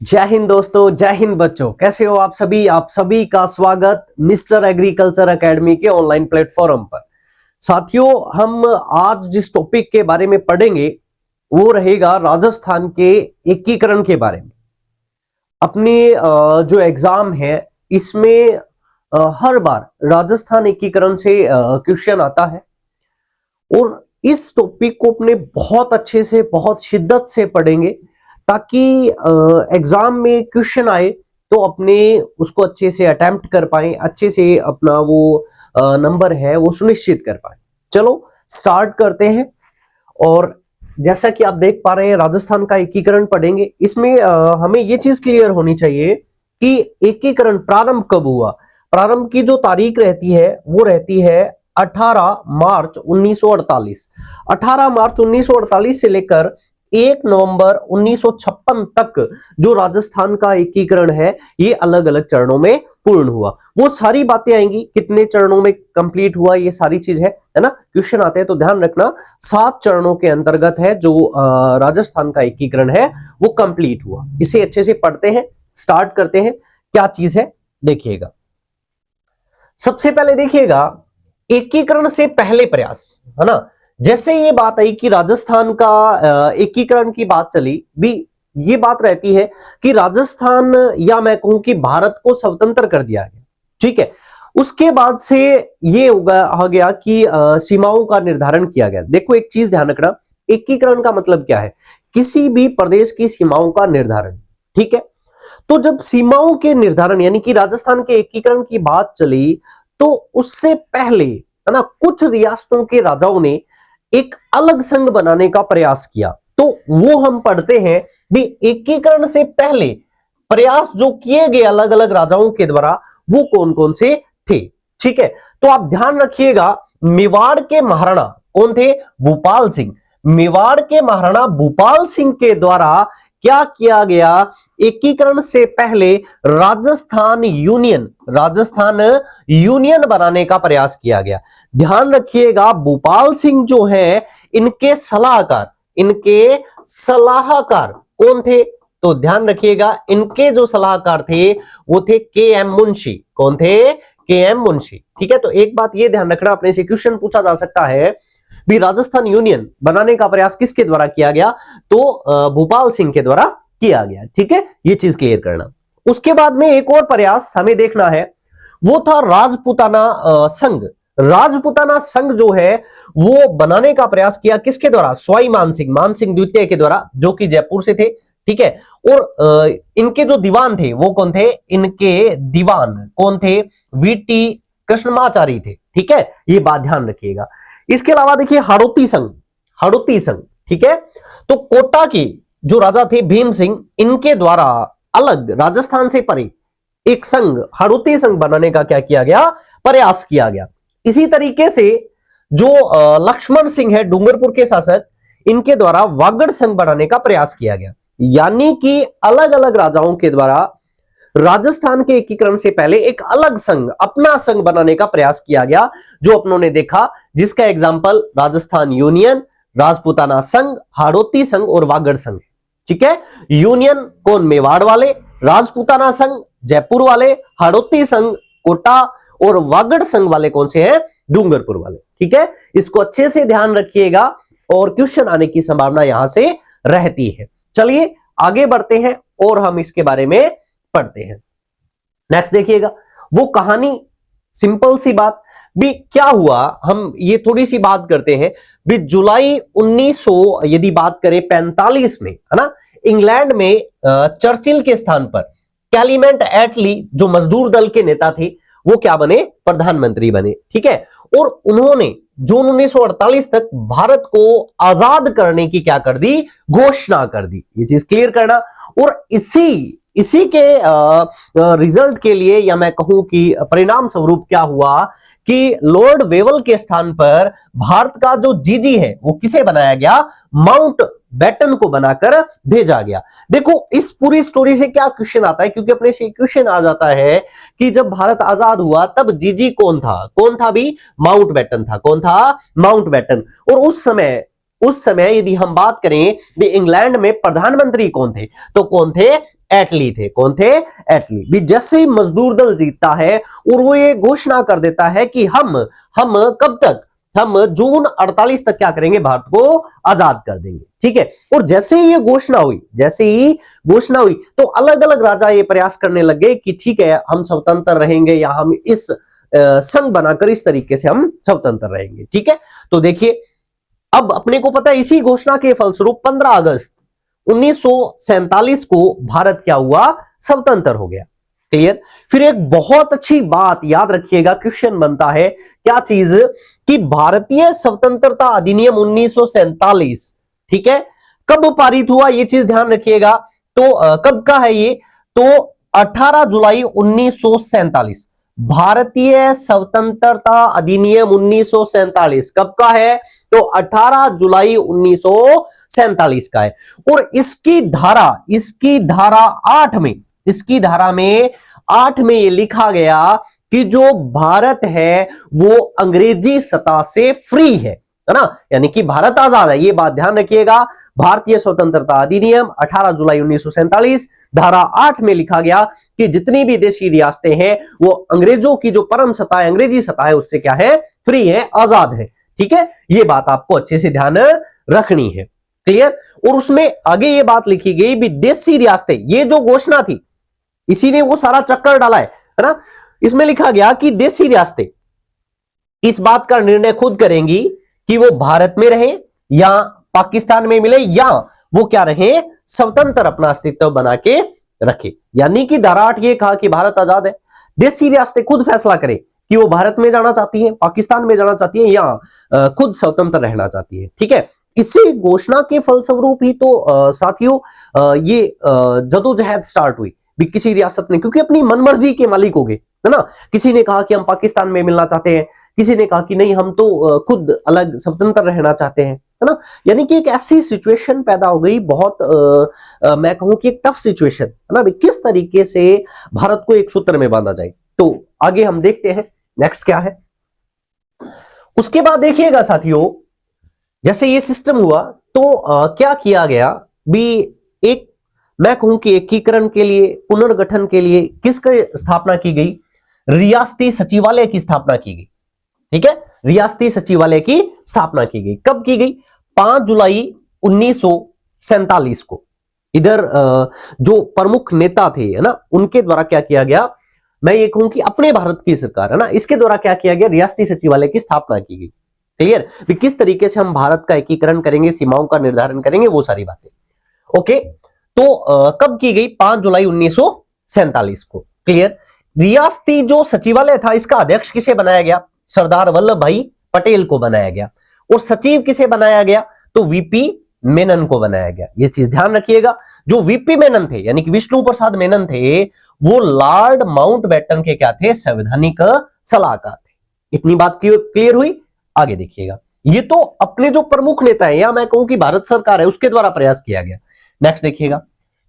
जय हिंद दोस्तों, जय हिंद बच्चों। कैसे हो आप सभी का स्वागत मिस्टर एग्रीकल्चर एकेडमी के ऑनलाइन प्लेटफॉर्म पर। साथियों, हम आज जिस टॉपिक के बारे में पढ़ेंगे वो रहेगा राजस्थान के एकीकरण के बारे में। अपने जो एग्जाम है इसमें हर बार राजस्थान एकीकरण से क्वेश्चन आता है और इस टॉपिक को अपने बहुत अच्छे से, बहुत शिद्दत से पढ़ेंगे ताकि एग्जाम में क्वेश्चन आए तो अपने उसको अच्छे से अटेम्प्ट कर पाए, अच्छे से अपना वो नंबर है वो सुनिश्चित कर पाए। चलो स्टार्ट करते हैं। और जैसा कि आप देख पा रहे हैं राजस्थान का एकीकरण पढ़ेंगे। इसमें हमें ये चीज क्लियर होनी चाहिए कि एकीकरण प्रारंभ कब हुआ। प्रारंभ की जो तारीख रहती है वो रहती है 18 मार्च 1948। 18 मार्च 1948 से लेकर 1 नवंबर 1956 तक जो राजस्थान का एकीकरण है ये अलग अलग चरणों में पूर्ण हुआ। वो सारी बातें आएंगी, कितने चरणों में कंप्लीट हुआ, ये सारी चीज है ना। क्वेश्चन आते हैं तो ध्यान रखना 7 चरणों के अंतर्गत है जो राजस्थान का एकीकरण है वो कंप्लीट हुआ। इसे अच्छे से पढ़ते हैं, स्टार्ट करते हैं। क्या चीज है देखिएगा। सबसे पहले देखिएगा एकीकरण से पहले प्रयास, है ना। जैसे ये बात आई कि राजस्थान का एकीकरण की बात चली भी, ये बात रहती है कि राजस्थान या मैं कहूं कि भारत को स्वतंत्र कर दिया गया, ठीक है। उसके बाद से ये हो गया कि सीमाओं का निर्धारण किया गया। देखो एक चीज ध्यान रखना, एकीकरण का मतलब क्या है, किसी भी प्रदेश की सीमाओं का निर्धारण, ठीक है। तो जब सीमाओं के निर्धारण यानी कि राजस्थान के एकीकरण की बात चली तो उससे पहले, है ना, कुछ रियासतों के राजाओं ने एक अलग संघ बनाने का प्रयास किया। तो वो हम पढ़ते हैं भी एकीकरण से पहले प्रयास जो किए गए अलग अलग राजाओं के द्वारा वो कौन कौन से थे, ठीक है। तो आप ध्यान रखिएगा, मेवाड़ के महाराणा कौन थे? भूपाल सिंह। मेवाड़ के महाराणा भूपाल सिंह के द्वारा क्या किया गया, एकीकरण से पहले राजस्थान यूनियन बनाने का प्रयास किया गया। ध्यान रखिएगा भूपाल सिंह जो है इनके सलाहकार कौन थे? तो ध्यान रखिएगा इनके जो सलाहकार थे वो थे के.एम. मुंशी। कौन थे? के.एम. मुंशी, ठीक है। तो एक बात ये ध्यान रखना, अपने से क्वेश्चन पूछा जा सकता है भी राजस्थान यूनियन बनाने का प्रयास किसके द्वारा किया गया? तो भूपाल सिंह के द्वारा किया गया, ठीक है। ये चीज क्लियर करना। उसके बाद में एक और प्रयास हमें देखना है, वो था राजपूताना संघ। राजपूताना संघ जो है वो बनाने का प्रयास किया किसके द्वारा? सवाई मान सिंह द्वितीय के द्वारा, जो कि जयपुर से थे, ठीक है। और इनके जो दीवान थे वो कौन थे? इनके दीवान कौन थे? वीटी कृष्णमाचारी थे, ठीक है। ये बात ध्यान रखिएगा। इसके अलावा देखिए हाड़ौती संघ, ठीक है। तो कोटा के जो राजा थे भीम सिंह, इनके द्वारा अलग राजस्थान से परे एक संघ, हाड़ौती संघ बनाने का क्या किया गया? प्रयास किया गया। इसी तरीके से जो लक्ष्मण सिंह है डूंगरपुर के शासक, इनके द्वारा वागड़ संघ बनाने का प्रयास किया गया। यानी कि अलग अलग राजाओं के द्वारा राजस्थान के एकीकरण से पहले एक अलग संघ, अपना संघ बनाने का प्रयास किया गया, जो अपनों ने देखा, जिसका एग्जाम्पल राजस्थान यूनियन, राजपूताना संघ, हाड़ौती संघ और वागड़ संघ, ठीक है। यूनियन कौन? मेवाड़ वाले, राजपूताना संघ जयपुर वाले, हाड़ौती संघ कोटा और वागड़ संघ वाले कौन से हैं? डूंगरपुर वाले, ठीक है। इसको अच्छे से ध्यान रखिएगा और क्वेश्चन आने की संभावना यहां से रहती है। चलिए आगे बढ़ते हैं और हम इसके बारे में पढ़ते हैं। नेक्स्ट देखिएगा, वो कहानी, सिंपल सी बात भी क्या हुआ, हम ये थोड़ी सी बात करते हैं भी। जुलाई 1900 यदि बात करें 45 में, है ना, इंग्लैंड में चर्चिल के स्थान पर कैलीमेंट एटली जो मजदूर दल के नेता थे वो क्या बने? प्रधानमंत्री बने, ठीक है। और उन्होंने जून 1948 तक भारत को आजाद करने की क्या कर दी? घोषणा कर दी। ये चीज क्लियर करना। और इसी के रिजल्ट के लिए, या मैं कहूं कि परिणाम स्वरूप क्या हुआ कि लॉर्ड वेवल के स्थान पर भारत का जो जीजी है वो किसे बनाया गया? माउंट बैटन को बनाकर भेजा गया। देखो इस पूरी स्टोरी से क्या क्वेश्चन आता है, क्योंकि अपने से क्वेश्चन आ जाता है कि जब भारत आजाद हुआ तब जीजी कौन था? कौन था भी? माउंट बैटन था। कौन था? Mountbatten. और उस समय उस समय यदि हम बात करें भी इंग्लैंड में प्रधानमंत्री कौन थे, तो कौन थे? एटली थे। कौन थे? एटली। भी जैसे ही मजदूर दल जीतता है और वो ये घोषणा कर देता है कि हम कब तक, हम जून 48 तक क्या करेंगे, भारत को आजाद कर देंगे। ठीक है। और जैसे ही ये घोषणा हुई, तो अलग अलग राजा ये प्रयास करने लगे कि ठीक है हम स्वतंत्र रहेंगे, या हम इस संघ बनाकर इस तरीके से हम स्वतंत्र रहेंगे। ठीक है। तो देखिए अब अपने को पता है इसी घोषणा के फलस्वरूप 15 अगस्त 1947 को भारत क्या हुआ, स्वतंत्र हो गया। क्लियर। फिर एक बहुत अच्छी बात याद रखिएगा, क्वेश्चन बनता है क्या चीज, कि भारतीय स्वतंत्रता अधिनियम 1947, ठीक है, कब पारित हुआ, ये चीज ध्यान रखिएगा। तो कब का है ये, तो 18 जुलाई 1947। भारतीय स्वतंत्रता अधिनियम 1947 कब का है, तो 18 जुलाई 1947 का है। और इसकी धारा 8 में, इसकी धारा में 8 में ये लिखा गया कि जो भारत है वो अंग्रेजी सत्ता से फ्री है ना, यानी कि भारत आजाद है। ये बात ध्यान रखिएगा। भारतीय स्वतंत्रता अधिनियम 18 जुलाई 1947 धारा 8 में लिखा गया कि जितनी भी देशी रियासतें हैं वो अंग्रेजों की जो परम सत्ता है, अंग्रेजी सत्ता है, उससे क्या है, फ्री है, आजाद है। ठीक है। ये बात आपको अच्छे से ध्यान रखनी है। क्लियर। और उसमें आगे ये बात लिखी गई विदेशी रियासतें, ये जो घोषणा थी इसी ने वो सारा चक्कर डाला है ना। इसमें लिखा गया कि देशी रियासतें इस बात का निर्णय खुद करेंगी कि वो भारत में रहे या पाकिस्तान में मिले, या वो क्या रहे, स्वतंत्र अपना अस्तित्व बना के रखे। यानी कि धारा 8 ये कहा कि भारत आजाद है, देशी रियासतें खुद फैसला करें कि वो भारत में जाना चाहती हैं, पाकिस्तान में जाना चाहती हैं, या खुद स्वतंत्र रहना चाहती है। ठीक है। इसी घोषणा के फलस्वरूप ही तो साथियों ये जदोजहद स्टार्ट हुई भी किसी रियासत ने, क्योंकि अपनी मनमर्जी के मालिक हो गए, है ना। किसी ने कहा कि हम पाकिस्तान में मिलना चाहते हैं, किसी ने कहा कि नहीं हम तो खुद अलग स्वतंत्र रहना चाहते हैं, है ना। यानी कि एक ऐसी सिचुएशन पैदा हो गई, बहुत मैं कहूं कि एक टफ सिचुएशन, है ना। किस तरीके से भारत को एक सूत्र में बांधा जाए, तो आगे हम देखते हैं नेक्स्ट क्या है। उसके बाद देखिएगा साथियों, जैसे ये सिस्टम हुआ तो क्या किया गया भी, एक मैं कहूं कि एकीकरण के लिए, पुनर्गठन के लिए किसकी स्थापना की गई, रियासती सचिवालय की स्थापना की गई। ठीक है। रियासती सचिवालय की स्थापना की गई। कब की गई, 5 जुलाई 1947 को। इधर जो प्रमुख नेता थे, है ना, उनके द्वारा क्या किया गया, मैं ये कहूं कि अपने भारत की सरकार, है ना, इसके द्वारा क्या किया गया, रियासती सचिवालय की स्थापना की गई। क्लियर। किस तरीके से हम भारत का एकीकरण करेंगे, सीमाओं का निर्धारण करेंगे, वो सारी बातें। ओके। तो कब की गई, 5 जुलाई 1947 को। क्लियर। रियासती जो सचिवालय था इसका अध्यक्ष किसे बनाया गया, सरदार वल्लभ भाई पटेल को बनाया गया। और सचिव किसे बनाया गया, तो वीपी मेनन को बनाया गया। यह चीज ध्यान रखिएगा, जो वीपी मेनन थे यानी कि विष्णु प्रसाद मेनन थे, वो लॉर्ड माउंटबेटन के क्या थे, संवैधानिक सलाहकार थे। इतनी बात क्लियर हुई। आगे देखिएगा, ये तो अपने जो प्रमुख नेता है, या मैं कहूं कि भारत सरकार है, उसके द्वारा प्रयास किया गया। नेक्स्ट देखिएगा,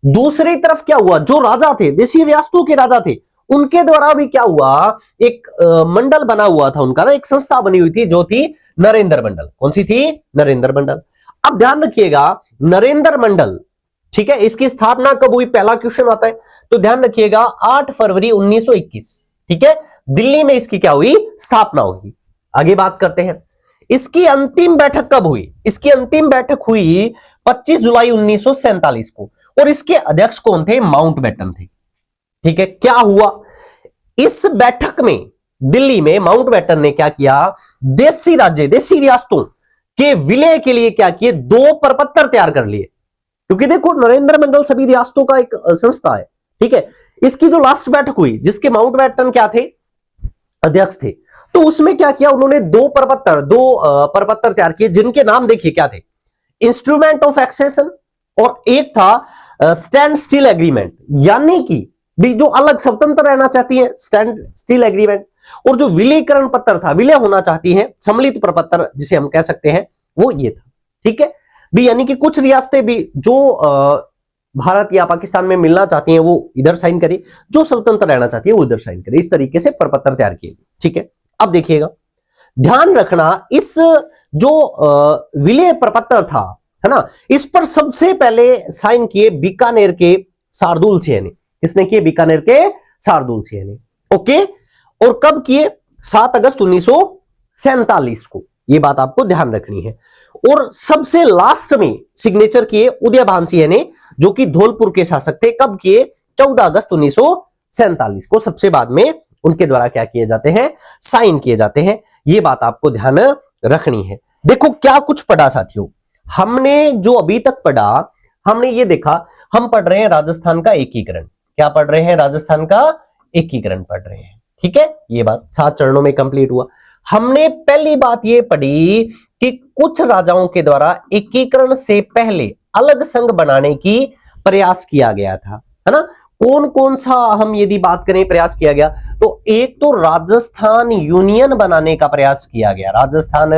दूसरी तरफ क्या हुआ, जो राजा थे, देशी रियासतों के राजा थे, उनके द्वारा भी क्या हुआ, एक मंडल बना हुआ था उनका ना, एक संस्था बनी हुई थी जो थी नरेंद्र मंडल। कौन सी थी, नरेंद्र मंडल। अब ध्यान रखिएगा, नरेंद्र मंडल, ठीक है, इसकी स्थापना कब हुई, पहला क्वेश्चन आता है, तो ध्यान रखिएगा 8 फरवरी 1921। ठीक है। दिल्ली में इसकी क्या हुई, स्थापना हुई। आगे बात करते हैं, इसकी अंतिम बैठक कब हुई, इसकी अंतिम बैठक हुई 25 जुलाई 1947 को, और इसके अध्यक्ष कौन थे, माउंटबेटन थे। ठीक है। क्या हुआ, इस बैठक में दिल्ली में माउंटबेटन ने क्या किया, देशी राज्य, देशी रियासतों के विलय के लिए क्या किए, 2 प्रपत्र तैयार कर लिए। क्योंकि देखो नरेंद्र मंडल सभी रियासतों का एक संस्था है। ठीक है। इसकी जो लास्ट बैठक हुई जिसके माउंटबेटन क्या थे, अध्यक्ष थे, तो उसमें क्या किया उन्होंने, 2 प्रपत्र तैयार किए, जिनके नाम देखिए क्या थे, इंस्ट्रूमेंट ऑफ एक्सेशन, और एक था स्टैंड स्टिल एग्रीमेंट, यानी कि भी जो अलग स्वतंत्र रहना चाहती है, स्टैंड स्टिल एग्रीमेंट, और जो विलयीकरण पत्र था, विलय होना चाहती है, सम्मिलित प्रपत्र जिसे हम कह सकते हैं, वो ये था। ठीक है भी, यानी कि कुछ रियासतें भी जो भारत या पाकिस्तान में मिलना चाहती हैं वो इधर साइन करे, जो स्वतंत्र रहना चाहती है वो इधर साइन करे, इस तरीके से प्रपत्र तैयार किए। ठीक है। अब देखिएगा, ध्यान रखना, इस जो विलय प्रपत्र था, है ना, इस पर सबसे पहले साइन किए बीकानेर के शार्दुल सिंह ने। किसने किए? बीकानेर के शार्दुल सिंह ने। ओके, और कब किए? 7 अगस्त 1947 को। ये बात आपको ध्यान रखनी है। और सबसे लास्ट में सिग्नेचर किए उदयभान सिंह ने, जो कि धौलपुर के शासक थे। कब किए? 14 अगस्त 1947 को। सबसे बाद में उनके द्वारा क्या किए जाते हैं? साइन किए जाते हैं। ये बात आपको ध्यान रखनी है। देखो क्या कुछ पढ़ा साथियों, हमने जो अभी तक पढ़ा, हमने ये देखा, हम पढ़ रहे हैं राजस्थान का एकीकरण। क्या पढ़ रहे हैं? राजस्थान का एकीकरण पढ़ रहे हैं। ठीक है, ये बात 7 चरणों में कंप्लीट हुआ। हमने पहली बात ये पढ़ी कि कुछ राजाओं के द्वारा एकीकरण से पहले अलग संघ बनाने की प्रयास किया गया था, है ना। कौन कौन सा हम यदि बात करें प्रयास किया गया, तो एक तो राजस्थान यूनियन बनाने का प्रयास किया गया, राजस्थान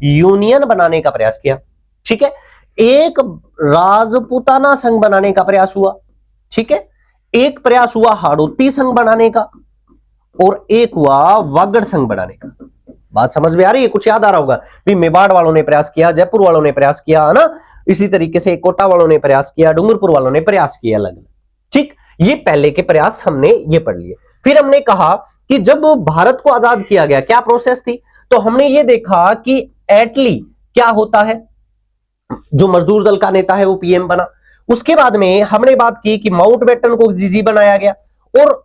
यूनियन बनाने का प्रयास किया। ठीक है, एक राजपूताना संघ बनाने का प्रयास हुआ। ठीक है, एक प्रयास हुआ हाड़ौती संघ बनाने का, और एक हुआ वागड़ संघ बनाने का। बात समझ में आ रही है? कुछ याद आ रहा होगा भी, मेवाड़ वालों ने प्रयास किया, जयपुर वालों ने प्रयास किया, है ना, इसी तरीके से कोटा वालों ने प्रयास किया, डूंगरपुर वालों ने प्रयास किया अलग अलग। ठीक, ये पहले के प्रयास हमने ये पढ़ लिए। फिर हमने कहा कि जब भारत को आजाद किया गया, क्या प्रोसेस थी, तो हमने ये देखा कि एटली क्या होता है, जो मजदूर दल का नेता है वो पीएम बना। उसके बाद में हमने बात की कि माउंटबेटन को जीजी बनाया गया, और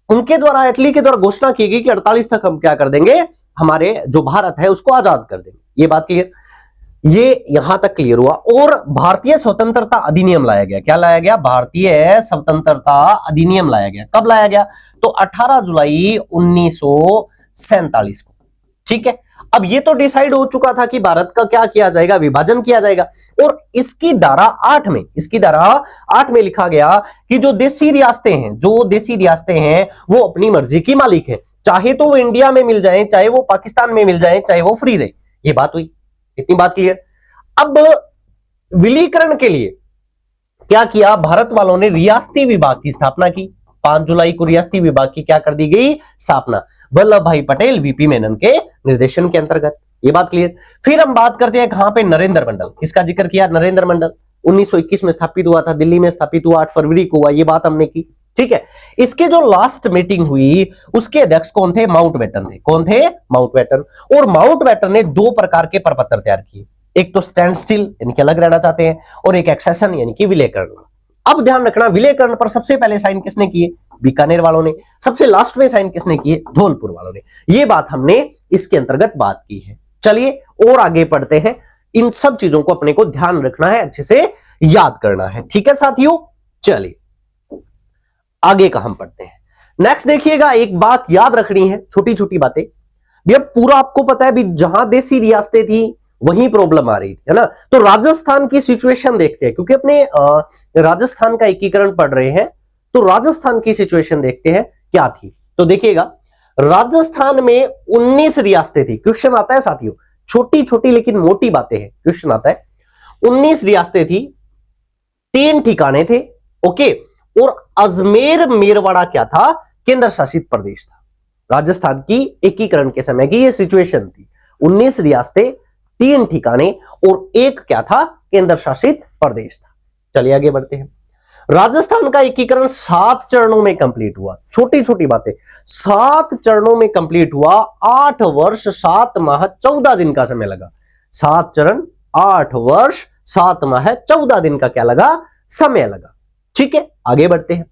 उनके द्वारा, एटली के द्वारा घोषणा की गई कि 48 तक हम क्या कर देंगे, हमारे जो भारत है उसको आजाद कर देंगे। ये बात क्लियर, ये यहां तक क्लियर हुआ। और भारतीय स्वतंत्रता अधिनियम लाया गया। क्या लाया गया? भारतीय स्वतंत्रता अधिनियम लाया गया। कब लाया गया? तो 18 जुलाई 1947 को। ठीक है, अब ये तो डिसाइड हो चुका था कि भारत का क्या किया जाएगा, विभाजन किया जाएगा। और इसकी धारा 8 में लिखा गया कि जो देसी रियासतें हैं वो अपनी मर्जी की मालिक है, चाहे तो वो इंडिया में मिल जाए, चाहे वो पाकिस्तान में मिल जाए, चाहे वो फ्री रहे। ये बात हुई, इतनी बात क्लियर। अब विलीकरण के लिए क्या किया? भारत वालों ने रियासती विभाग की स्थापना की। 5 जुलाई को रियासती विभाग की क्या कर दी गई? स्थापना, वल्लभ भाई पटेल, वीपी मेनन के निर्देशन के अंतर्गत। ये बात क्लियर। फिर हम बात करते हैं कहां पे? नरेंद्र मंडल। किसका जिक्र किया? नरेंद्र मंडल 1921 में स्थापित हुआ था, दिल्ली में स्थापित हुआ, 8 फरवरी को हुआ। ये बात हमने की। ठीक है, इसके जो लास्ट मीटिंग हुई उसके अध्यक्ष कौन थे? माउंटबेटन थे। कौन थे? माउंटबेटन। और माउंटबेटन ने 2 प्रकार के प्रपत्र तैयार किए, एक तो स्टैंड स्टिल यानी कि अलग रहना चाहते हैं, और एक एक्सेशन यानी कि विलयकरण। अब ध्यान रखना, विलयकरण पर सबसे पहले साइन किसने किए? बीकानेर वालों ने। सबसे लास्ट में साइन किसने किए? धौलपुर वालों ने। ये बात हमने इसके अंतर्गत बात की है। चलिए और आगे पढ़ते हैं। इन सब चीजों को अपने को ध्यान रखना है, अच्छे से याद करना है। ठीक है साथियों, चलिए आगे का हम पढ़ते हैं। नेक्स्ट देखिएगा, एक बात याद रखनी है, छोटी छोटी बातें भी। अब पूरा आपको पता है भी, जहां देसी रियासतें थी वहीं प्रॉब्लम आ रही थी, है ना। तो राजस्थान की सिचुएशन देखते हैं, क्योंकि अपने राजस्थान का एकीकरण पढ़ रहे हैं, तो राजस्थान की सिचुएशन देखते हैं क्या थी। तो देखिएगा, राजस्थान में 19 रियासतें थी। क्वेश्चन आता है साथियों, छोटी छोटी लेकिन मोटी बातें हैं, क्वेश्चन आता है। 19 रियासतें थी, 3 ठिकाने थे। ओके, और अजमेर मेरवाड़ा क्या था? केंद्र शासित प्रदेश था। राजस्थान की एकीकरण के समय की यह सिचुएशन थी। 19 रियासतें, 3 ठिकाने, और एक क्या था? केंद्र शासित प्रदेश था। चलिए आगे बढ़ते हैं। राजस्थान का एकीकरण 7 चरणों में कंप्लीट हुआ। छोटी छोटी बातें, 7 चरणों में कंप्लीट हुआ। 8 वर्ष 7 माह 14 दिन का समय लगा। 7 चरण, 8 वर्ष 7 माह 14 दिन का क्या लगा? समय लगा। ठीक है, आगे बढ़ते हैं।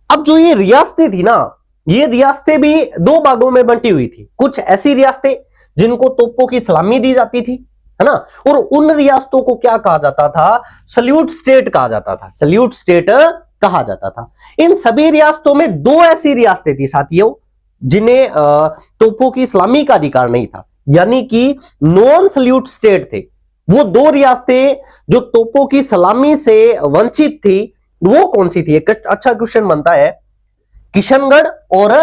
अब जो ये रियासतें थी ना, ये रियासतें भी 2 भागों में बंटी हुई थी। कुछ ऐसी रियासतें जिनको तोपों की सलामी दी जाती थी, है ना, और उन रियासतों को क्या कहा जाता था? सल्यूट स्टेट कहा जाता था। सल्यूट स्टेट कहा जाता था। इन सभी रियासतों में 2 ऐसी रियासतें थी साथियों जिन्हें तोपों की सलामी का अधिकार नहीं था, यानी कि नॉन सल्यूट स्टेट थे। वो 2 रियासतें जो तोपों की सलामी से वंचित थी, वो कौन सी थी? एक अच्छा क्वेश्चन बनता है। किशनगढ़ और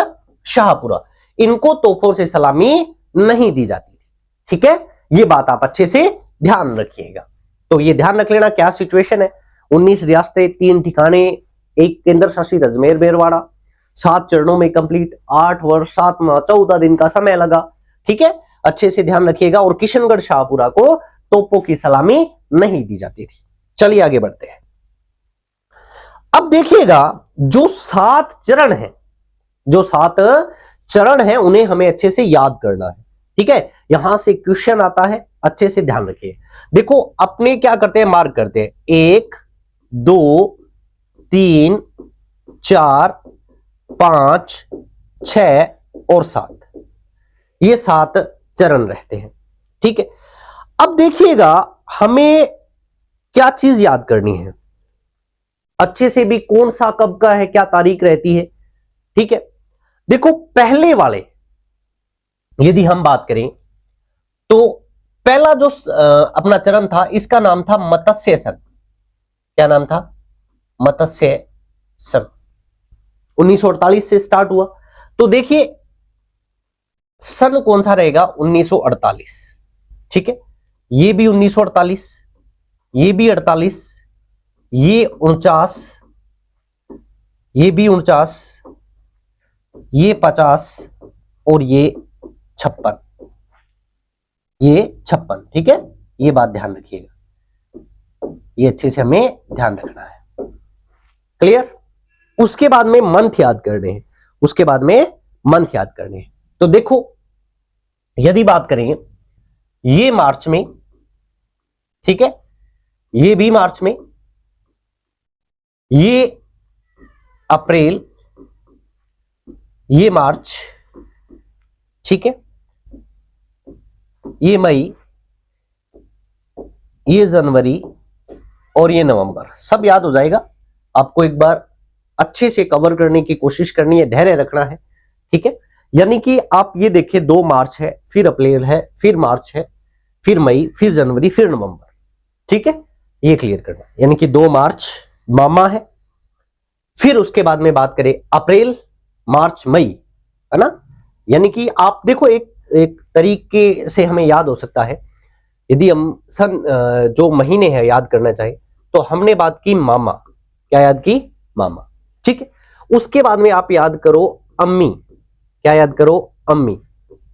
शाहपुरा, इनको तोपों से सलामी नहीं दी जाती थी। ठीक है, ये बात आप अच्छे से ध्यान रखिएगा। तो ये ध्यान रख लेना क्या सिचुएशन है। 19 रियासतें, 3 ठिकाने, एक केंद्र शासित अजमेर मेरवाड़ा, 7 चरणों में कंप्लीट, 8 वर्ष 7 माह 14 दिन का समय लगा। ठीक है, अच्छे से ध्यान रखिएगा। और किशनगढ़ शाहपुरा को तोपों की सलामी नहीं दी जाती थी। चलिए आगे बढ़ते हैं। अब देखिएगा जो 7 चरण हैं, जो 7 चरण हैं उन्हें हमें अच्छे से याद करना है। ठीक है, यहां से क्वेश्चन आता है, अच्छे से ध्यान रखिए। देखो अपने क्या करते हैं, मार्क करते हैं 1 2 3 4 5 6 और 7, ये 7 चरण रहते हैं। ठीक है, अब देखिएगा हमें क्या चीज याद करनी है अच्छे से भी, कौन सा कब का है, क्या तारीख रहती है। ठीक है, देखो पहले वाले यदि हम बात करें तो पहला जो अपना चरण था इसका नाम था मत्स्य संघ। क्या नाम था? मत्स्य संघ। 1948 से स्टार्ट हुआ। तो देखिए सन कौन सा रहेगा? 1948। ठीक है, ये भी 1948, ये भी 48, ये 49, ये भी 49, ये 50 और ये 56, ये 56। ठीक है, ये बात ध्यान रखिएगा, ये अच्छे से हमें ध्यान रखना है। क्लियर? उसके बाद में मंथ याद करने हैं, उसके बाद में मंथ याद करने हैं। तो देखो यदि बात करें ये मार्च में, ठीक है, ये भी मार्च में, ये अप्रैल, ये मार्च, ठीक है, ये मई, ये जनवरी और ये नवंबर। सब याद हो जाएगा। आपको एक बार अच्छे से कवर करने की कोशिश करनी है, धैर्य रखना है। ठीक है, यानी कि आप ये देखिए 2 मार्च है, फिर अप्रैल है, फिर मार्च है, फिर मई, फिर जनवरी, फिर नवंबर। ठीक है, ये क्लियर करना। यानी कि 2 मार्च मामा है, फिर उसके बाद में बात करें अप्रैल, मार्च, मई, है ना। यानी कि आप देखो एक तरीके से हमें याद हो सकता है। यदि हम सन जो महीने हैं याद करना चाहे तो हमने बात की मामा। क्या याद की? मामा। ठीक है, उसके बाद में आप याद करो अम्मी। क्या याद करो? अम्मी।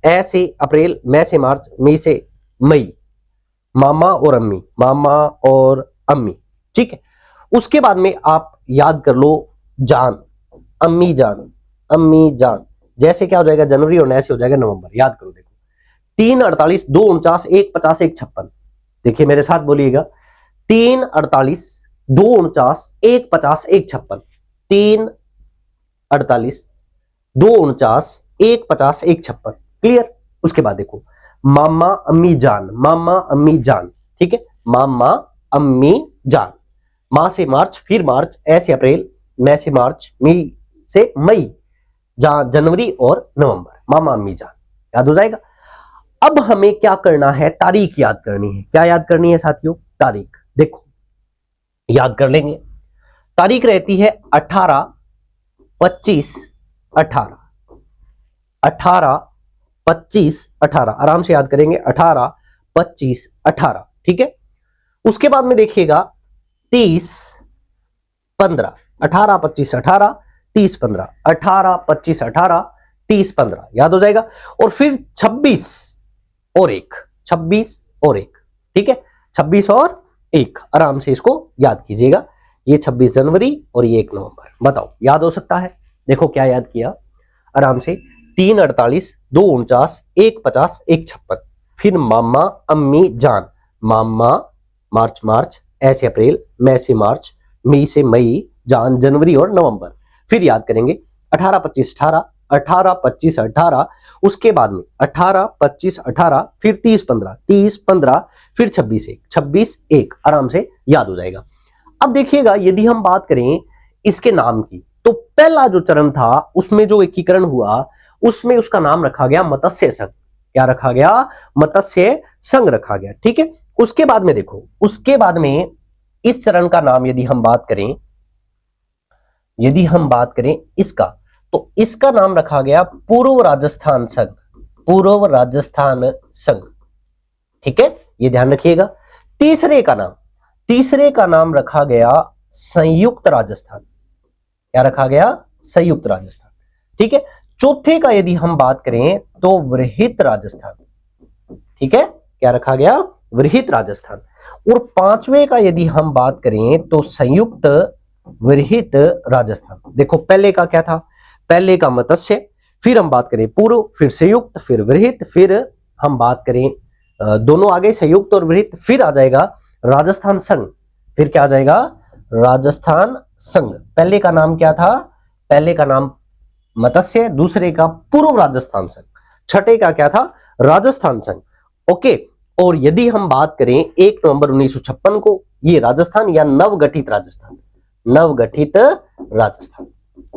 ए से अप्रैल, मैं से मार्च, मई से मई। मामा और अम्मी, मामा और अम्मी। ठीक है, उसके बाद में आप याद कर लो जान, अम्मी जान, अम्मी जान। जैसे क्या हो जाएगा? जनवरी, और ऐसे हो जाएगा नवंबर। याद करो, देखो 3 48 2 49 1 50 1 56। देखिए मेरे साथ बोलिएगा 3 48 2 49 1 50 1 56। 3 48 2 49 1 50 1 56। क्लियर? उसके बाद देखो मामा अम्मी जान, मामा अम्मी जान। ठीक है, मामा अम्मी जान। माँ से मार्च, फिर मार्च, ऐसे अप्रैल, मैं से मार्च, मई से मई, जनवरी और नवंबर। मामा अम्मी जान। याद हो जाएगा। अब हमें क्या करना है? तारीख याद करनी है। क्या याद करनी है साथियों? तारीख। देखो याद कर लेंगे। तारीख रहती है 18 25 18, 18 25 18। आराम से याद करेंगे 18 25 18। ठीक है, उसके बाद में देखिएगा 30 15, 18 25 18 30 15, 18 25 18 30 15। याद हो जाएगा। और फिर 26 और 1, 26 और 1। ठीक है, 26 और 1। आराम से इसको याद कीजिएगा। ये 26 जनवरी और ये 1 नवंबर। बताओ याद हो सकता है? देखो क्या याद किया आराम से। 3 48 2 49 1 50 1 56। फिर मामा अम्मी जान, मामा मार्च मार्च, ऐसे अप्रैल, मैं से मार्च, मई से मई, जान जनवरी और नवंबर। फिर याद करेंगे 18 25 18, 18 25 18, उसके बाद में 18 25 18, फिर 30 15 30 15, फिर 26 1 26 1। आराम से याद हो जाएगा। अब देखिएगा यदि हम बात करें इसके नाम की, तो पहला जो चरण था उसमें जो एकीकरण हुआ उसमें उसका नाम रखा गया मत्स्य संघ। क्या रखा गया? मत्स्य संघ रखा गया। ठीक है, उसके बाद में देखो, उसके बाद में इस चरण का नाम यदि हम बात करें, यदि हम बात करें इसका, तो इसका नाम रखा गया पूर्व राजस्थान संघ। पूर्व राजस्थान संघ। ठीक है, ये ध्यान रखिएगा। तीसरे का नाम रखा गया संयुक्त राजस्थान। क्या रखा गया? संयुक्त राजस्थान। ठीक है, चौथे का यदि हम बात करें तो वृहित राजस्थान, ठीक है, क्या रखा गया, वृहित राजस्थान। और पांचवे का यदि हम बात करें तो संयुक्त वृहित राजस्थान। देखो पहले का क्या था, पहले का मत्स्य, फिर हम बात करें पूर्व, फिर संयुक्त, फिर वृहित, फिर हम बात करें दोनों आगे संयुक्त और वृहित, फिर आ जाएगा राजस्थान संघ, फिर क्या आ जाएगा, राजस्थान संघ। पहले का नाम क्या था, पहले का नाम मत्स्य, दूसरे का पूर्व राजस्थान संघ, छठे का क्या था, राजस्थान संघ। ओके, और यदि हम बात करें 1 नवंबर 1956 को, ये राजस्थान या नवगठित राजस्थान, नवगठित राजस्थान।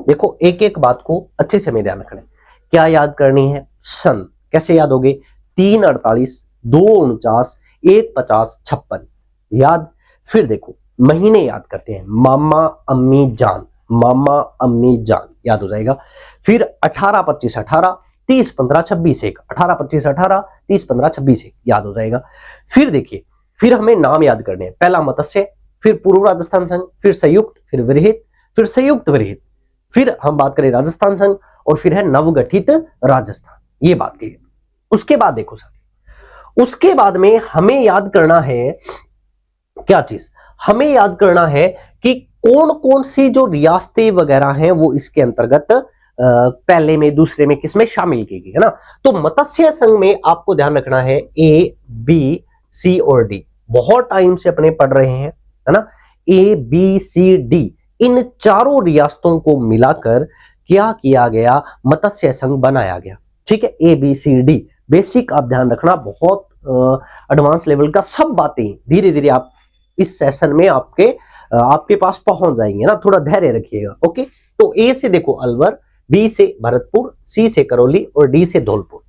देखो एक एक बात को अच्छे से हमें ध्यान रखना है, क्या याद करनी है, सन कैसे याद होगे, 348, 249, 150, 56 याद। फिर देखो महीने याद करते हैं, मामा अम्मी जान, मामा अम्मी जान याद हो जाएगा। फिर 18 25 18, 30 15 26 1, 18 25 18, 30 15 26 1 याद हो जाएगा। फिर देखिए, फिर हमें नाम याद करने हैं, पहला मत्स्य, फिर पूर्व राजस्थान संघ, फिर संयुक्त, फिर वृहित, फिर संयुक्त वृहित, फिर हम बात करें राजस्थान संघ, और फिर है नवगठित राजस्थान। ये बात क्लियर। उसके बाद देखो साथी, उसके बाद में हमें याद करना है क्या चीज, हमें याद करना है कि कौन कौन सी जो रियासतें वगैरह हैं वो इसके अंतर्गत पहले में, दूसरे में, किसमें शामिल की गई है ना। तो मत्स्य संघ में आपको ध्यान रखना है ए बी सी और डी, बहुत टाइम से अपने पढ़ रहे हैं, है ना। ए बी सी डी, इन चारों रियासतों को मिलाकर क्या किया गया, मत्स्य संघ बनाया गया, ठीक है। A B C D basic आप ध्यान रखना, बहुत एडवांस लेवल का सब बातें धीरे धीरे आप इस सेशन में आपके पास पहुंच जाएंगे ना, थोड़ा धैर्य रखिएगा। ओके, तो ए से देखो अलवर, बी से भरतपुर, सी से करौली और डी से धौलपुर,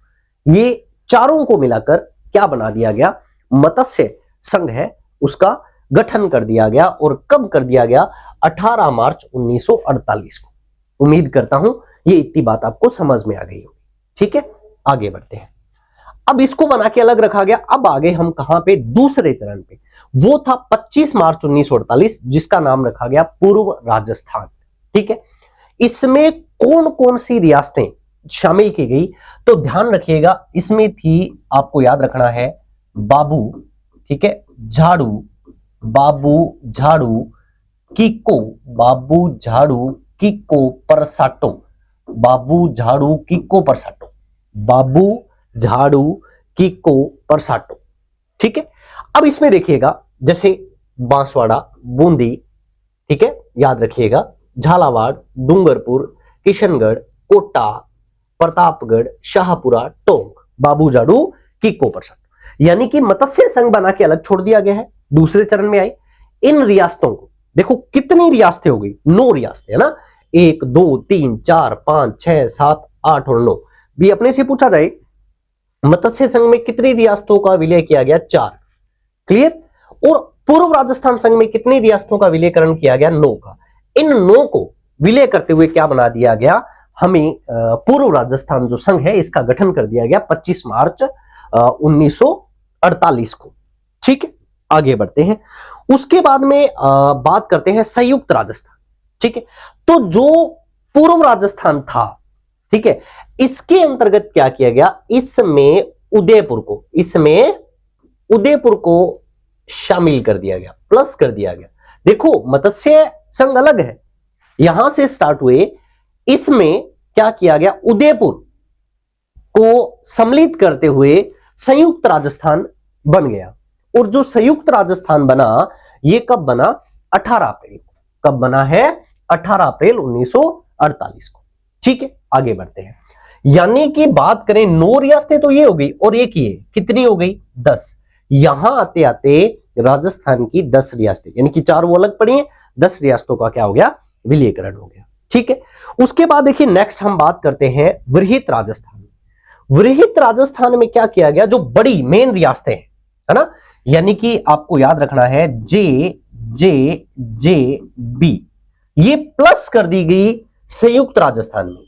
ये चारों को मिलाकर क्या बना दिया गया, मत्स्य संघ है, उसका गठन कर दिया गया। और कब कर दिया गया, 18 मार्च 1948 को। उम्मीद करता हूं ये इतनी बात आपको समझ में आ गई होगी, ठीक है। आगे बढ़ते हैं, अब इसको बना के अलग रखा गया। अब आगे हम कहां पे, दूसरे चरण पे, वो था 25 मार्च 1948, जिसका नाम रखा गया पूर्व राजस्थान, ठीक है। इसमें कौन कौन सी रियासतें शामिल की गई, तो ध्यान रखिएगा, इसमें थी, आपको याद रखना है, बाबू, ठीक है, झाड़ू, बाबू झाड़ू, किको, बाबू झाड़ू किको परसाटो, बाबू झाड़ू किको परसाटो, बाबू झाड़ू किको परसाटो, ठीक है। अब इसमें देखिएगा, जैसे बांसवाड़ा, बूंदी, ठीक है, याद रखिएगा, झालावाड़, डूंगरपुर, किशनगढ़, कोटा, प्रतापगढ़, शाहपुरा, टोंक, बाबू झाड़ू किको परसाटो। यानी कि मत्स्य संघ बना के अलग छोड़ दिया गया है, दूसरे चरण में आई। इन रियासतों को देखो कितनी रियासतें हो गई, 9 रियासतें, है ना, 1 2 3 4 5 6 7 8 और 9। भी अपने से पूछा जाए मत्स्य संघ में कितनी रियासतों का विलय किया गया, 4, क्लियर। और पूर्व राजस्थान संघ में कितनी रियासतों का विलयकरण किया गया, 9 का। इन 9 को विलय करते हुए क्या बना दिया गया, हमें पूर्व राजस्थान जो संघ है इसका गठन कर दिया गया 25 मार्च 1948 को, ठीक है। आगे बढ़ते हैं, उसके बाद में बात करते हैं संयुक्त राजस्थान, ठीक है। तो जो पूर्व राजस्थान था, ठीक है, इसके अंतर्गत क्या किया गया, इसमें उदयपुर को शामिल कर दिया गया, प्लस कर दिया गया। देखो मत्स्य संघ अलग है, यहां से स्टार्ट हुए, इसमें क्या किया गया, उदयपुर को सम्मिलित करते हुए संयुक्त राजस्थान बन गया। और जो संयुक्त राजस्थान बना, ये कब बना, 18 अप्रैल को। कब बना है, 18 अप्रैल 1948 को, ठीक है। आगे बढ़ते हैं, यानी कि बात करें 9 रियासतें तो ये हो गई, और एक ही है, कितनी हो गई, 10। यहां आते आते राजस्थान की 10 रियासतें, यानी कि 4 वो अलग पड़ी हैं, 10 रियासतों का क्या हो गया, विलयीकरण हो गया, ठीक है। उसके बाद देखिए नेक्स्ट हम बात करते हैं वृहित राजस्थान। वृहित राजस्थान में क्या किया गया, जो बड़ी मेन रियासतें हैं, है ना, यानी कि आपको याद रखना है जे बी, ये प्लस कर दी गई संयुक्त राजस्थान में।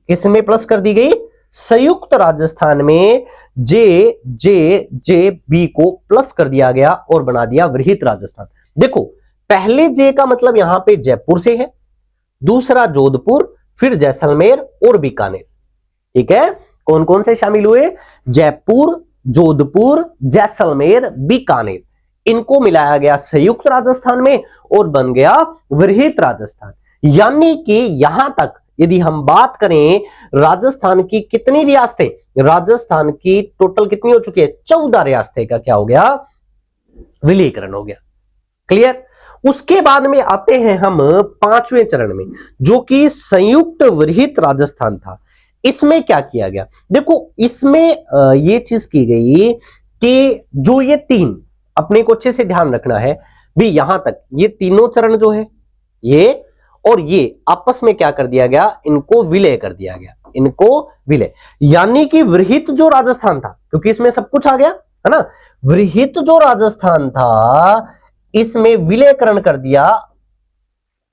किसमें प्लस कर दी गई, संयुक्त राजस्थान में जे बी को प्लस कर दिया गया और बना दिया वृहित राजस्थान। देखो पहले जे का मतलब यहां पे जयपुर से है, दूसरा जोधपुर, फिर जैसलमेर और बीकानेर। ठीक है, कौन कौन से शामिल हुए? जयपुर, जोधपुर, जैसलमेर, बीकानेर, इनको मिलाया गया संयुक्त राजस्थान में और बन गया वृहत राजस्थान। यानी कि यहां तक यदि हम बात करें राजस्थान की कितनी रियासतें, राजस्थान की टोटल कितनी हो चुकी है? 14 रियासतें का क्या हो गया? विलीकरण हो गया। क्लियर? उसके बाद में आते हैं हम 5वें चरण में, जो कि संयुक्त वृहत राजस्थान था। इसमें क्या किया गया? देखो, इसमें ये चीज की गई कि जो ये तीन, अपने को अच्छे से ध्यान रखना है भी, यहां तक ये तीनों चरण जो है, ये और ये आपस में क्या कर दिया गया? इनको विलय कर दिया गया, इनको विलय। यानी कि वृहत जो राजस्थान था, क्योंकि इसमें सब कुछ आ गया है ना, वृहत जो राजस्थान था इसमें विलयकरण कर दिया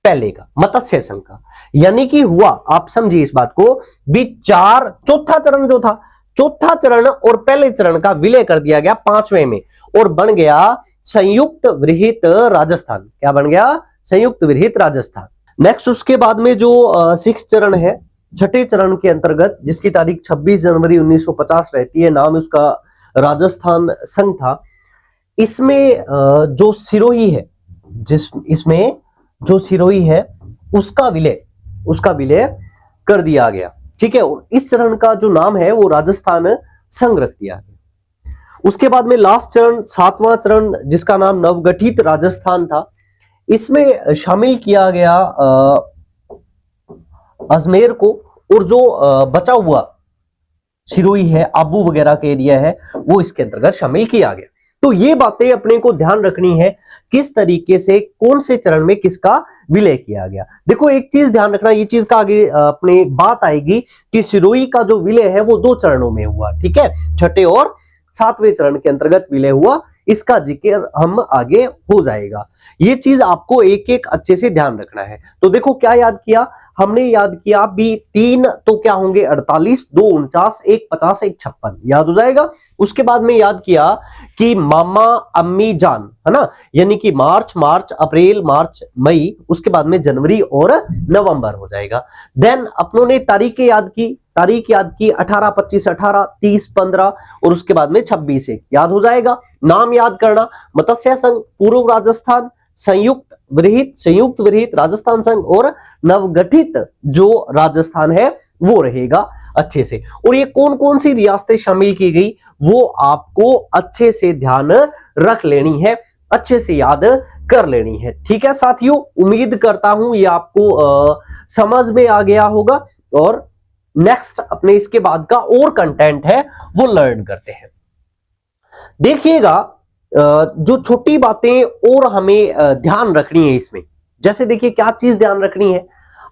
पहले का, मत्स्य संघ का। यानी कि हुआ, आप समझिए इस बात को भी, चौथा चरण जो था, चौथा चरण और पहले चरण का विलय कर दिया गया 5वें में और बन गया संयुक्त वृहत राजस्थान। क्या बन गया? संयुक्त वृहत राजस्थान। नेक्स्ट उसके बाद में जो 6 चरण है, छठे चरण के अंतर्गत, जिसकी तारीख 26 जनवरी 1950 रहती है, नाम उसका राजस्थान संघ था। इसमें जो सिरोही है, इसमें जो सिरोही है उसका विलय कर दिया गया। ठीक है, और इस चरण का जो नाम है वो राजस्थान संघ रख दिया गया। उसके बाद में लास्ट चरण, 7वां चरण, जिसका नाम नवगठित राजस्थान था, इसमें शामिल किया गया अजमेर को, और जो बचा हुआ सिरोही है, आबू वगैरह के एरिया है, वो इसके अंतर्गत शामिल किया गया। तो ये बातें अपने को ध्यान रखनी है, किस तरीके से कौन से चरण में किसका विलय किया गया। देखो, एक चीज ध्यान रखना, ये चीज का आगे अपने बात आएगी कि सिरोही का जो विलय है वो 2 चरणों में हुआ। ठीक है, छठे और 7वें चरण के अंतर्गत विलय हुआ, इसका जिक्र हम आगे हो जाएगा। ये चीज आपको एक एक अच्छे से ध्यान रखना है। तो देखो, क्या याद किया हमने? याद किया भी 3 तो क्या होंगे? 48, 2 49, 1 50, 1 56, याद हो जाएगा। उसके बाद में याद किया कि मामा अम्मी जान, है ना, यानी कि मार्च, अप्रैल, मार्च, मई, उसके बाद में जनवरी और नवंबर हो जाएगा। देन अपनों ने तारीखें याद की, 18, 25, 18, 30, 15 और उसके बाद में 26 से याद हो जाएगा। नाम याद करना, मत्स्य संघ, पूर्व राजस्थान, संयुक्त वृहत राजस्थान संघ और नवगठित जो राजस्थान है वो रहेगा अच्छे से। और ये कौन कौन सी रियासतें शामिल की गई वो आपको अच्छे से ध्यान रख लेनी है, अच्छे से याद कर लेनी है। ठीक है साथियों, उम्मीद करता हूं ये आपको समझ में आ गया होगा। और नेक्स्ट अपने इसके बाद का और कंटेंट है वो लर्न करते हैं। देखिएगा, जो छोटी बातें और हमें ध्यान रखनी है इसमें, जैसे देखिए क्या चीज ध्यान रखनी है,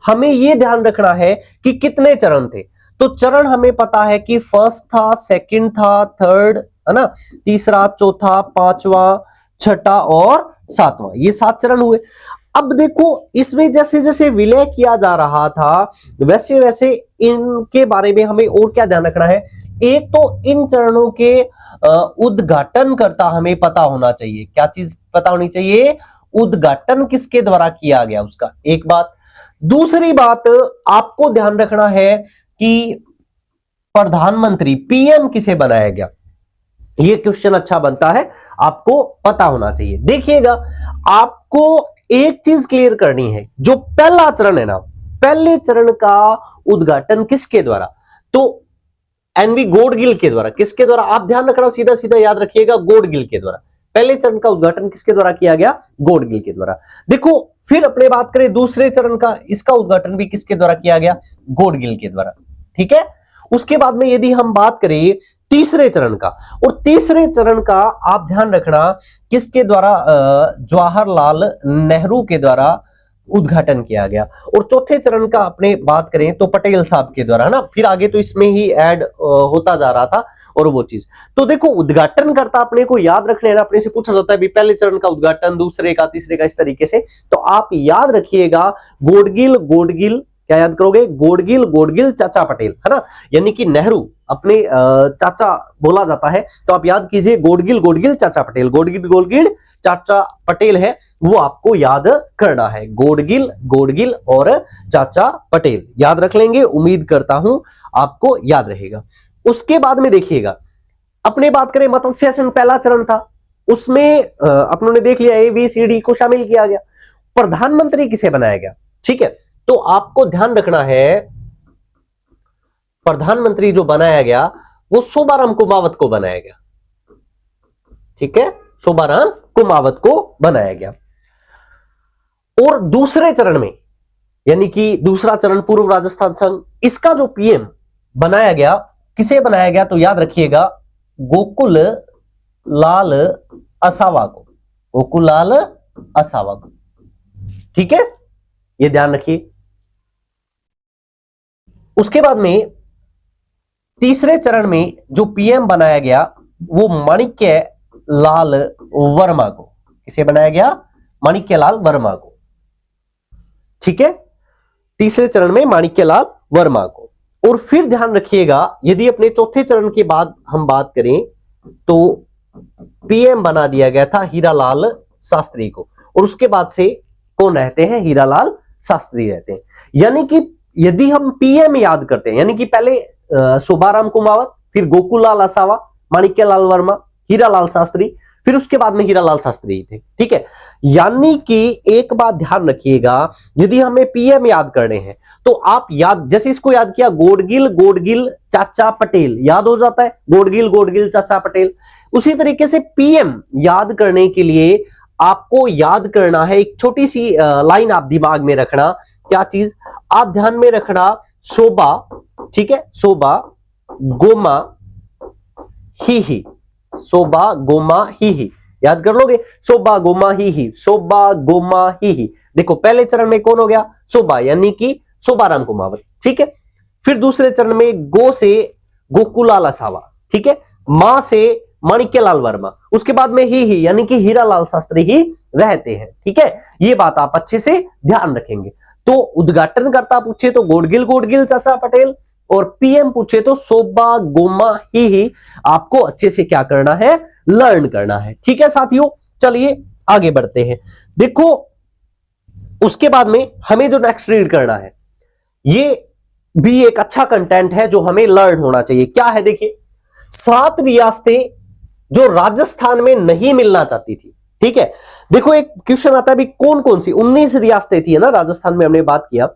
हमें यह ध्यान रखना है कि कितने चरण थे। तो चरण हमें पता है कि फर्स्ट था, सेकंड था, थर्ड, है ना, तीसरा, चौथा, पांचवा, छठा और सातवां, ये 7 चरण हुए। अब देखो, इसमें जैसे जैसे विलय किया जा रहा था वैसे वैसे इनके बारे में हमें और क्या ध्यान रखना है। एक तो इन चरणों के उद्घाटन करता हमें पता होना चाहिए। क्या चीज पता होनी चाहिए? उद्घाटन किसके द्वारा किया गया उसका, एक बात। दूसरी बात आपको ध्यान रखना है कि प्रधानमंत्री पीएम किसे बनाया गया। ये क्वेश्चन अच्छा बनता है, आपको पता होना चाहिए। देखिएगा, आपको एक चीज क्लियर करनी है, जो पहला चरण है ना, पहले चरण का उद्घाटन किसके द्वारा? तो एनवी गॉडगिल के द्वारा। किसके द्वारा? आप ध्यान रखना, सीधा सीधा याद रखिएगा, गॉडगिल के द्वारा। पहले चरण का उद्घाटन किसके द्वारा किया गया? गॉडगिल के द्वारा। देखो, फिर अपने बात करें दूसरे चरण का, इसका उद्घाटन भी किसके द्वारा किया गया? गॉडगिल के द्वारा। ठीक है, उसके बाद में यदि हम बात करें तीसरे चरण का, और तीसरे चरण का आप ध्यान रखना किसके द्वारा? जवाहरलाल नेहरू के द्वारा उद्घाटन किया गया। और चौथे चरण का अपने बात करें तो पटेल साहब के द्वारा ना, फिर आगे तो इसमें ही ऐड होता जा रहा था और वो चीज। तो देखो, उद्घाटन करता अपने को याद रख लेना, अपने से पूछा जाता है भी पहले चरण का उद्घाटन, दूसरे का, तीसरे का, इस तरीके से। तो आप याद रखिएगा, गॉडगिल, क्या याद करोगे? गोडगिल गोडगिल चाचा पटेल, है ना, यानी कि नेहरू अपने चाचा बोला जाता है, तो आप याद कीजिए गोडगिल गोडगिल चाचा पटेल, गोडगिल गोडगिल चाचा पटेल है वो आपको याद करना है, गोडगिल गोडगिल और चाचा पटेल याद रख लेंगे, उम्मीद करता हूं आपको याद रहेगा। उसके बाद में देखिएगा, अपने बात करें मत्स्य शासन पहला चरण था, उसमें अपनों ने देख लिया ABCD को शामिल किया गया। प्रधानमंत्री किसे बनाया गया? ठीक है, तो आपको ध्यान रखना है प्रधानमंत्री जो बनाया गया वो शोभाराम कुमावत को बनाया गया। ठीक है, शोभाराम कुमावत को बनाया गया। और दूसरे चरण में, यानी कि दूसरा चरण पूर्व राजस्थान संघ, इसका जो PM बनाया गया, किसे बनाया गया? तो याद रखिएगा गोकुल लाल असावा को, गोकुल लाल असावा को। ठीक है, ये ध्यान रखिए। उसके बाद में तीसरे चरण में जो PM बनाया गया वो माणिक्य लाल वर्मा को, किसे बनाया गया? माणिक्य लाल वर्मा को। ठीक है, तीसरे चरण में माणिक्य लाल वर्मा को। और फिर ध्यान रखिएगा, यदि अपने चौथे चरण के बाद हम बात करें तो PM बना दिया गया था हीरालाल शास्त्री को, और उसके बाद से कौन रहते हैं? हीरालाल शास्त्री रहते हैं। यानी कि यदि हम PM याद करते हैं, यानी कि पहले शोभाराम कुमावत, फिर गोकुललाल असावा, माणिक्यलाल वर्मा, हीरालाल शास्त्री, फिर उसके बाद में हीरालाल शास्त्री थे। ठीक है, यानी कि एक बात ध्यान रखिएगा, यदि हमें PM याद करने हैं तो आप याद, जैसे इसको याद किया गोडगिल गोडगिल चाचा पटेल, याद हो जाता है गोडगिल गोडगिल चाचा पटेल। उसी तरीके से PM याद करने के लिए आपको याद करना है, एक छोटी सी लाइन आप दिमाग में रखना। क्या चीज आप ध्यान में रखना? शोभा, ठीक है, शोभा गोमा ही, शोभा गोमा ही, याद कर लोगे? शोभा गोमा ही, शोभा गोमा ही। देखो पहले चरण में कौन हो गया? शोभा, यानी कि शोभाराम कुमावत। ठीक है, फिर दूसरे चरण में गो से गोकुलाल असावा, ठीक है, मां से माणिक्यलाल वर्मा, उसके बाद में ही यानी कि हीरालाल शास्त्री ही रहते हैं। ठीक है, ये बात आप अच्छे से ध्यान रखेंगे। तो उद्घाटनकर्ता पूछे तो गोडगिल गोडगिल चाचा पटेल, और PM पूछे तो शोभा गोमा ही आपको अच्छे से क्या करना है? लर्न करना है। ठीक है साथियों, चलिए आगे बढ़ते हैं। देखो उसके बाद में हमें जो नेक्स्ट रीड करना है, ये भी एक अच्छा कंटेंट है जो हमें लर्न होना चाहिए। क्या है? देखिए, 7 रियासतें जो राजस्थान में नहीं मिलना चाहती थी। ठीक है, देखो एक क्वेश्चन आता है भी कौन कौन सी 19 रियासतें थी, है ना, राजस्थान में हमने बात किया,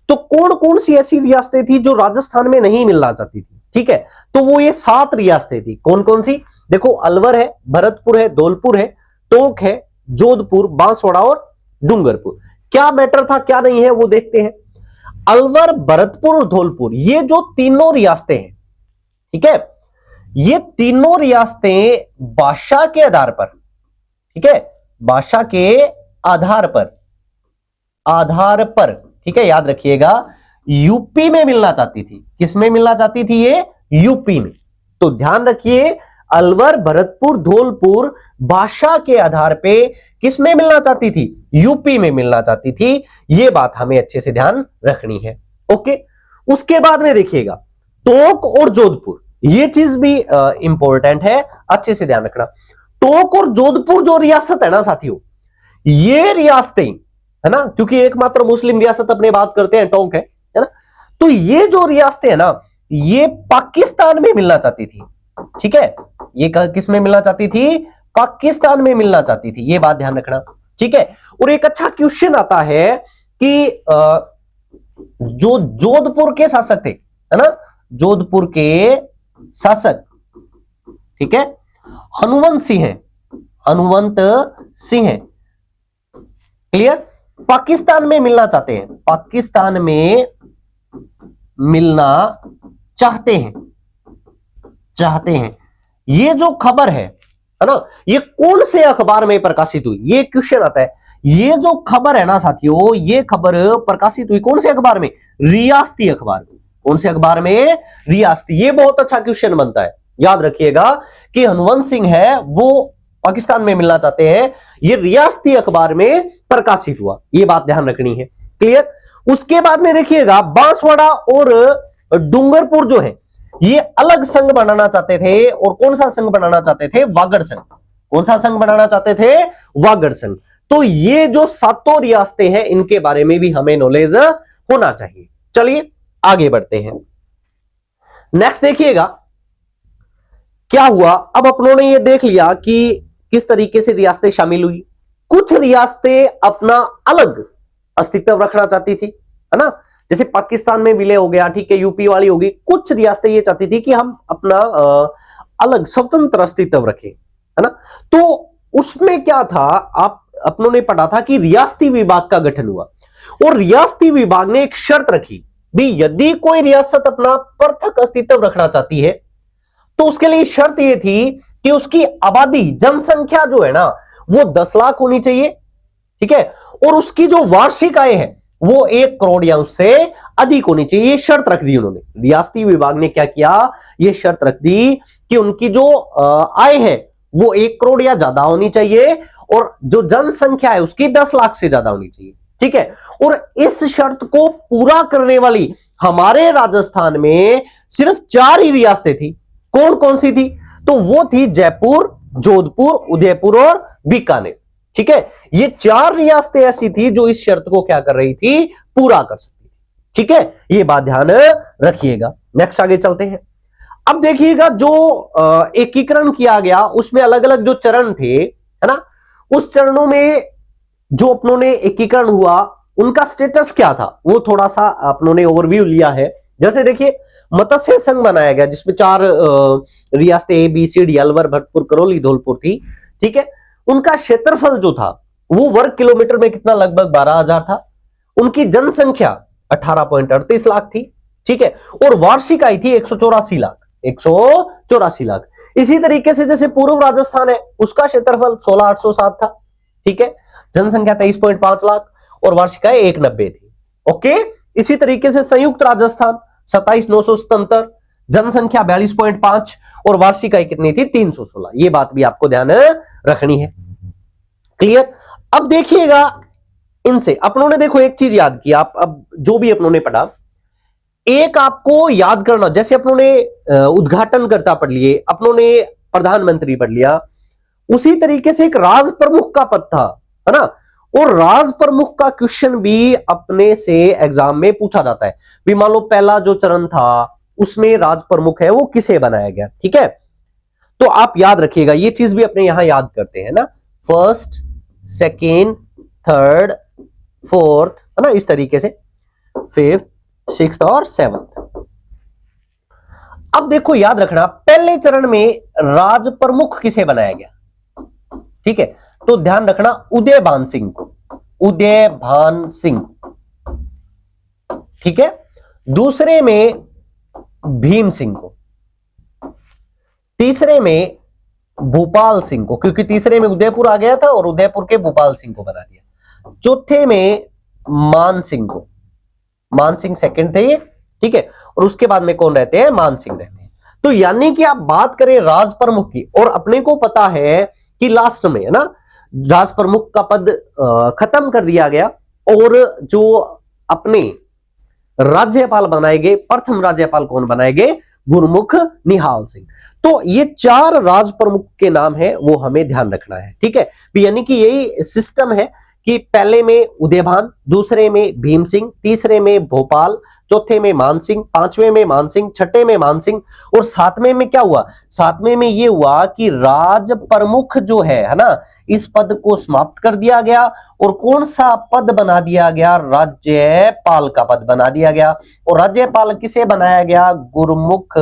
तो कौन कौन सी ऐसी रियासतें थी जो राजस्थान में नहीं मिलना चाहती थी? ठीक है, तो वो ये 7 रियासतें थी। कौन कौन सी? देखो अलवर है, भरतपुर है, धौलपुर है, टोंक है, जोधपुर, बांसवाड़ा और डूंगरपुर। क्या मैटर था क्या नहीं है वो देखते हैं। अलवर, भरतपुर और धौलपुर, ये जो तीनों रियासतें हैं, ठीक है, ये तीनों रियासतें भाषा के आधार पर, ठीक है, भाषा के आधार पर, ठीक है, याद रखिएगा, यूपी में मिलना चाहती थी। किस में मिलना चाहती थी? ये यूपी में। तो ध्यान रखिए, अलवर, भरतपुर, धौलपुर भाषा के आधार पे किस में मिलना चाहती थी? यूपी में मिलना चाहती थी। ये बात हमें अच्छे से ध्यान रखनी है। ओके, उसके बाद में देखिएगा टोंक और जोधपुर, ये चीज भी इंपॉर्टेंट है, अच्छे से ध्यान रखना। टोंक और जोधपुर जो रियासत है ना साथियों, ये रियासतें, है ना, क्योंकि एकमात्र मुस्लिम रियासत अपने बात करते हैं टोंक है ना, तो ये जो रियासतें है ना, ये पाकिस्तान में मिलना चाहती थी। ठीक है, ये किस में मिलना चाहती थी? पाकिस्तान में मिलना चाहती थी। ये बात ध्यान रखना। ठीक है, और एक अच्छा क्वेश्चन आता है कि जो जोधपुर के शासक थे, है ना, जोधपुर के शासक, ठीक है, हनुवंत सिंह है, हनुवंत सिंह है। क्लियर? पाकिस्तान में मिलना चाहते हैं, पाकिस्तान में मिलना चाहते हैं। ये जो खबर है ना, ये कौन से अखबार में प्रकाशित हुई? ये क्वेश्चन आता है। ये जो खबर है ना साथियों, ये खबर प्रकाशित हुई कौन से अखबार में? रियासती अखबार में। कौन से अखबार में? रियासती। ये बहुत अच्छा क्वेश्चन बनता है, याद रखिएगा कि हनुवंत सिंह है वो पाकिस्तान में मिलना चाहते हैं, ये रियासती अखबार में प्रकाशित हुआ। ये बात ध्यान रखनी है। क्लियर। उसके बाद में देखिएगा बांसवाड़ा और डूंगरपुर जो है ये अलग संघ बनाना चाहते थे, और कौन सा संघ बनाना चाहते थे? वागड़ संघ। कौन सा संघ बनाना चाहते थे? वागड़ संघ। तो ये जो सातों रियासतें हैं इनके बारे में भी हमें नॉलेज होना चाहिए। चलिए आगे बढ़ते हैं। नेक्स्ट देखिएगा क्या हुआ। अब अपनों ने ये देख लिया कि किस तरीके से रियासतें शामिल हुई। कुछ रियासतें अपना अलग अस्तित्व रखना चाहती थी, है ना, जैसे पाकिस्तान में विलय हो गया, ठीक है, यूपी वाली होगी। कुछ रियासतें ये चाहती थी कि हम अपना अलग स्वतंत्र अस्तित्व रखें, है ना। तो उसमें क्या था, आप अपनों ने पढ़ा था कि रियासती विभाग का गठन हुआ, और रियासती विभाग ने एक शर्त रखी भी, यदि कोई रियासत अपना पृथक अस्तित्व रखना चाहती है तो उसके लिए शर्त यह थी कि उसकी आबादी, जनसंख्या जो है ना वो 10 लाख होनी चाहिए, ठीक है, और उसकी जो वार्षिक आय है वो 1 करोड़ या उससे अधिक होनी चाहिए। ये शर्त रख दी उन्होंने। रियासती विभाग ने क्या किया, ये शर्त रख दी कि उनकी जो आय है वो 1 करोड़ या ज्यादा होनी चाहिए, और जो जनसंख्या है उसकी 10 लाख से ज्यादा होनी चाहिए, ठीक है। और इस शर्त को पूरा करने वाली हमारे राजस्थान में सिर्फ 4 ही रियासतें थी। कौन कौन सी थी? तो वो थी जयपुर, जोधपुर, उदयपुर और बीकानेर, ठीक है। ये 4 रियासतें ऐसी थी जो इस शर्त को क्या कर रही थी, पूरा कर सकती थी, ठीक है। ये बात ध्यान रखिएगा। नेक्स्ट आगे चलते हैं। अब देखिएगा जो एकीकरण किया गया उसमें अलग अलग जो चरण थे, है ना, उस चरणों में जो अपनों ने एकीकरण हुआ उनका स्टेटस क्या था वो थोड़ा सा अपनों ने ओवरव्यू लिया है। जैसे देखिए मत्स्य संघ बनाया गया जिसमें 4 रियासतें A B C D, Alwar, Bharatpur, Karauli, Dholpur थी, ठीक है। उनका क्षेत्रफल जो था वो वर्ग किलोमीटर में कितना, लगभग 12,000 था। उनकी जनसंख्या 18.38 लाख थी, ठीक है, और वार्षिक आय थी 184 लाख, 184 लाख। इसी तरीके से जैसे पूर्व राजस्थान है उसका क्षेत्रफल 16,807 था, ठीक है, जनसंख्या 23.5 लाख और वार्षिक आय 190 थी। ओके। इसी तरीके से संयुक्त राजस्थान 27,977, जनसंख्या 42.5 और वार्षिक आय कितनी थी, 316। ये बात भी आपको ध्यान रखनी है। क्लियर। अब देखिएगा इनसे अपनों ने देखो एक चीज याद की, आप अब जो भी अपनों ने पढ़ा एक आपको याद करना, जैसे अपनों ने उद्घाटनकर्ता पढ़ लिए, अपनों ने प्रधानमंत्री पढ़ लिया, उसी तरीके से एक राज प्रमुख का पद था, है ना, और राज प्रमुख का क्वेश्चन भी अपने से एग्जाम में पूछा जाता है। भी मान लो पहला जो चरण था उसमें राज प्रमुख है वो किसे बनाया गया, ठीक है। तो आप याद रखिएगा ये चीज भी अपने यहां याद करते हैं ना, फर्स्ट, सेकेंड, थर्ड, फोर्थ, है ना, इस तरीके से फिफ्थ, सिक्स्थ और सेवंथ। अब देखो याद रखना पहले चरण में राज प्रमुख किसे बनाया गया, ठीक है, तो ध्यान रखना उदयभान सिंह को, उदयभान सिंह, ठीक है। दूसरे में भीम सिंह को, तीसरे में भोपाल सिंह को, क्योंकि तीसरे में उदयपुर आ गया था और उदयपुर के भोपाल सिंह को बना दिया। चौथे में मान सिंह को, मान सिंह सेकंड थे ये, ठीक है, और उसके बाद में कौन रहते हैं, मान सिंह रहते हैं। तो यानी कि आप बात करें राज प्रमुख की, और अपने को पता है कि लास्ट में, है ना, राज प्रमुख का पद खत्म कर दिया गया, और जो अपने राज्यपाल बनाए गए, प्रथम राज्यपाल कौन बनाए गए, गुरमुख निहाल सिंह। तो ये 4 राज प्रमुख के नाम है वो हमें ध्यान रखना है, ठीक है। यानी कि यही सिस्टम है कि पहले में उदयभान, दूसरे में भीम सिंह, तीसरे में भोपाल, चौथे में मान सिंह, पांचवें में मान सिंह, छठे में मान सिंह, और सातवें में क्या हुआ, सातवें में ये हुआ कि राज प्रमुख जो है ना, इस पद को समाप्त कर दिया गया, और कौन सा पद बना दिया गया, राज्यपाल का पद बना दिया गया। और राज्यपाल किसे बनाया गया, गुरमुख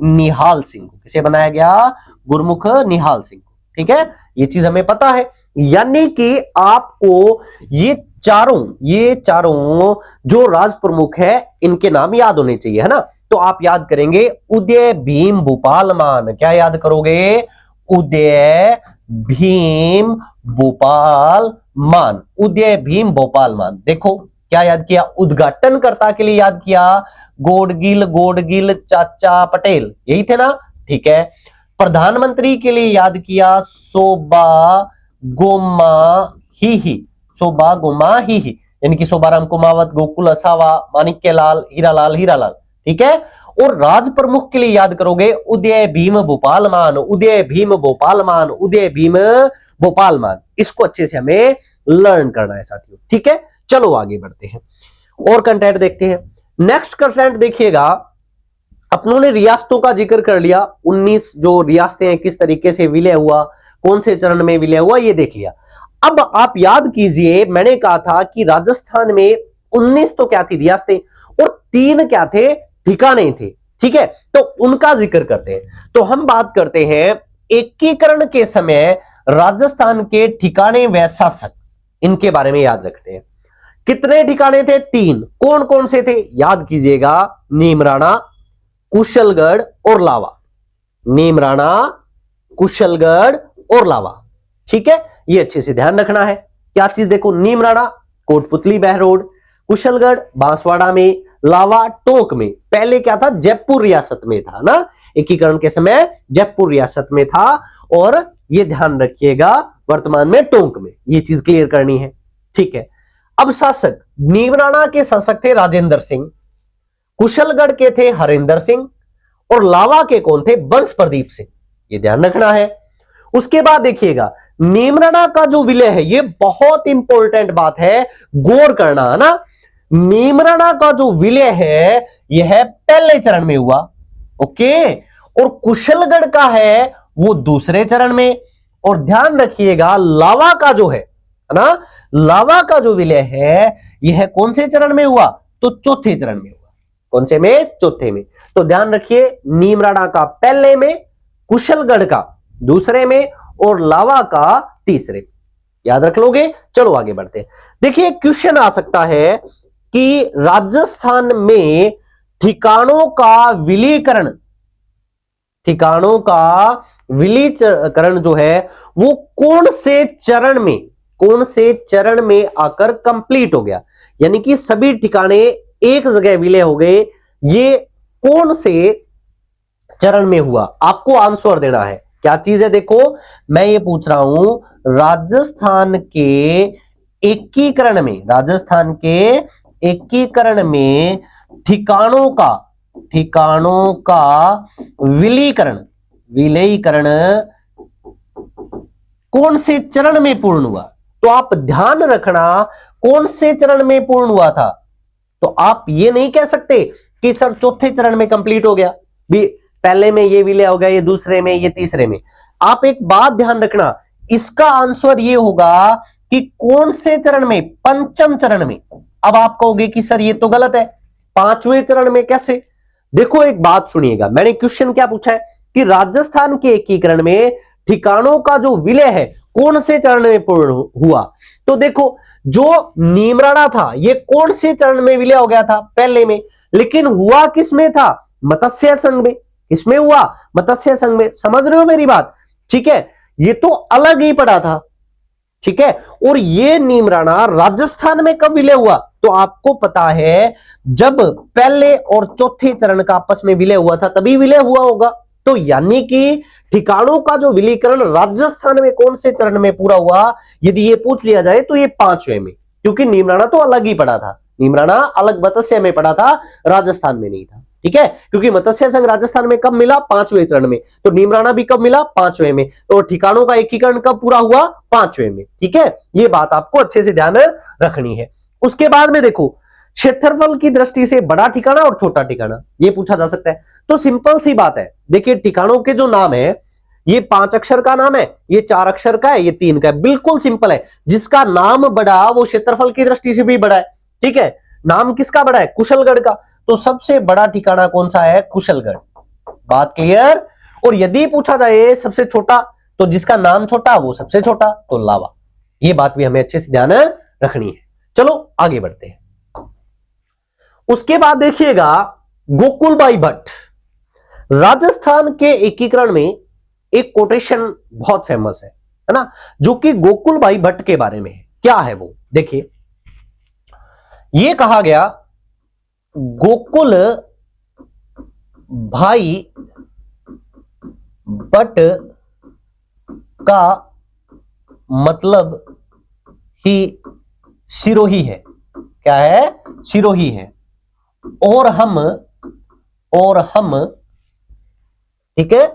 निहाल सिंह को, किसे बनाया गया, गुरमुख निहाल सिंह को, ठीक है। ये चीज हमें पता है, यानी कि आपको ये चारों जो राज प्रमुख है इनके नाम याद होने चाहिए, है ना। तो आप याद करेंगे उदय, भीम, भोपाल, मान। क्या याद करोगे, उदय, भीम, भोपाल, मान, उदय, भीम, भोपाल, मान। देखो क्या याद किया, उद्घाटनकर्ता के लिए याद किया गोडगिल, चाचा पटेल, यही थे ना, ठीक है। प्रधानमंत्री के लिए याद किया सोबा गोमा ही, सोबा गोमा ही, यानी कि शोभाराम कुमावत, गोकुल असावा, माणिक्य लाल, हीरालाल, ठीक है। और राज प्रमुख के लिए याद करोगे उदय भीम भोपाल मान, उदय भीम भोपाल मान, उदय भीम भोपाल मान। इसको अच्छे से हमें लर्न करना है साथियों, ठीक है। चलो आगे बढ़ते हैं और कंटेंट देखते हैं। नेक्स्ट कंटेंट देखिएगा, अपनों ने रियासतों का जिक्र कर लिया, 19 जो रियासतें हैं किस तरीके से विलय हुआ, कौन से चरण में विलय हुआ, ये देख लिया। अब आप याद कीजिए, मैंने कहा था कि राजस्थान में 19 तो क्या थी रियासतें और 3 क्या थे ठिकाने थे, ठीक है। तो उनका जिक्र करते हैं। तो हम बात करते हैं एकीकरण के समय राजस्थान के ठिकाने व शासक, इनके बारे में याद रखते हैं। कितने ठिकाने थे? 3। कौन कौन से थे याद कीजिएगा, नीमराणा, कुशलगढ़ और लावा। नीमराणा, कुशलगढ़ और लावा, ठीक है। ये अच्छे से ध्यान रखना है। क्या चीज देखो, नीमराणा कोटपुतली बहरोड, कुशलगढ़ बांसवाड़ा में, लावा टोंक में। पहले क्या था, जयपुर रियासत में था ना, एकीकरण के समय जयपुर रियासत में था, और ये ध्यान रखिएगा वर्तमान में टोंक में। ये चीज क्लियर करनी है, ठीक है। अब शासक, नीमराणा के शासक थे राजेंद्र सिंह, कुशलगढ़ के थे हरिंदर सिंह, और लावा के कौन थे? बंश प्रदीप सिंह। ये ध्यान रखना है। उसके बाद देखिएगा, नीमराणा का जो विलय है, ये बहुत इंपॉर्टेंट बात है, गौर करना है ना। नीमराणा का जो विलय है यह पहले चरण में हुआ, ओके, और कुशलगढ़ का है वो दूसरे चरण में। और ध्यान रखिएगा, लावा का जो है ना, लावा का जो विलय है यह कौन से चरण में हुआ? तो चौथे चरण में हुआ। कौन से में? चौथे में। तो ध्यान रखिए, नीमराणा का पहले में, कुशलगढ़ का दूसरे में, और लावा का तीसरे में। याद रख लोगे। चलो आगे बढ़ते हैं। देखिए क्वेश्चन आ सकता है कि राजस्थान में ठिकानों का विलीकरण, ठिकानों का विलीकरण जो है वो कौन से चरण में, कौन से चरण में आकर कंप्लीट हो गया, यानी कि सभी ठिकाने एक जगह विलय हो गए, ये कौन से चरण में हुआ? आपको आंसर देना है। क्या चीज है? देखो मैं ये पूछ रहा हूं, राजस्थान के एकीकरण में, राजस्थान के एकीकरण में ठिकानों का विलीकरण, विलयीकरण कौन से चरण में पूर्ण हुआ? तो आप ध्यान रखना, कौन से चरण में पूर्ण हुआ था। तो आप ये नहीं कह सकते कि सर चौथे चरण में कंप्लीट हो गया, भी पहले में ये विलय हो गया, ये दूसरे में, ये तीसरे में। आप एक बात ध्यान रखना, इसका आंसर ये होगा कि कौन से चरण में? पंचम चरण में। अब आप कहोगे कि सर ये तो गलत है, 5वें चरण में कैसे? देखो एक बात सुनिएगा, मैंने क्वेश्चन क्या पूछा है कि राजस्थान के एकीकरण में ठिकानों का जो विलय है कौन से चरण में पूर्ण हुआ। तो देखो जो नीमराणा था ये कौन से चरण में विलय हो गया था? पहले में। लेकिन हुआ किसमें था? मत्स्य संघ में। किसमें हुआ? मत्स्य संघ में। समझ रहे हो मेरी बात? ठीक है, ये तो अलग ही पड़ा था, ठीक है। और ये नीमराणा राजस्थान में कब विलय हुआ? तो आपको पता है जब पहले और चौथे चरण का आपस में विलय हुआ था तभी विलय हुआ होगा। तो यानी कि ठिकानों का जो विलीकरण राजस्थान में कौन से चरण में पूरा हुआ, यदि ये पूछ लिया जाए तो ये 5वें में, क्योंकि नीमराणा तो अलग ही पड़ा था। नीमराणा अलग मत्स्य में पड़ा था, राजस्थान में नहीं था, ठीक है। क्योंकि मत्स्य संघ राजस्थान में कब मिला? 5वें चरण में। तो नीमराणा भी कब मिला? 5वें में। तो ठिकानों का एकीकरण कब पूरा हुआ? 5वें में, ठीक है। ये बात आपको अच्छे से ध्यान रखनी है। उसके बाद में देखो, क्षेत्रफल की दृष्टि से बड़ा ठिकाना और छोटा ठिकाना, ये पूछा जा सकता है। तो सिंपल सी बात है, देखिए ठिकानों के जो नाम है, ये 5 अक्षर का नाम है, ये 4 अक्षर का है, ये 3 का है। बिल्कुल सिंपल है। जिसका नाम बड़ा वो क्षेत्रफल की दृष्टि से भी बड़ा है, ठीक है। नाम किसका बड़ा है? कुशलगढ़ का। तो सबसे बड़ा ठिकाना कौन सा है? कुशलगढ़। बात क्लियर? और यदि पूछा जाए सबसे छोटा, तो जिसका नाम छोटा वो सबसे छोटा, तो लावा। ये बात भी हमें अच्छे से ध्यान रखनी है। चलो आगे बढ़ते हैं। उसके बाद देखिएगा गोकुलबाई भट्ट। राजस्थान के एकीकरण में एक कोटेशन बहुत फेमस है ना, जो कि गोकुलबाई भट्ट के बारे में है। क्या है वो? देखिए, यह कहा गया गोकुल भाई भट्ट का मतलब ही सिरोही है। क्या है, सिरोही है। और हम ठीक है,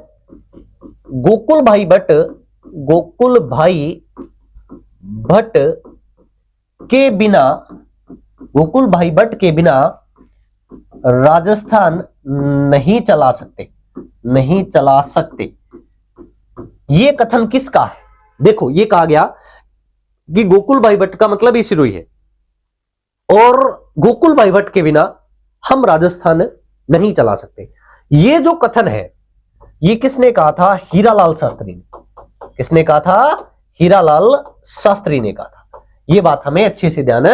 गोकुल भाई भट्ट के बिना राजस्थान नहीं चला सकते। ये कथन किसका है? देखो ये कहा गया कि गोकुल भाई भट्ट का मतलब ही सिरोही है और गोकुल भाई भट्ट के बिना हम राजस्थान नहीं चला सकते। ये जो कथन है ये किसने कहा था? हीरालाल शास्त्री ने। किसने कहा था? हीरालाल शास्त्री ने कहा था। ये बात हमें अच्छे से ध्यान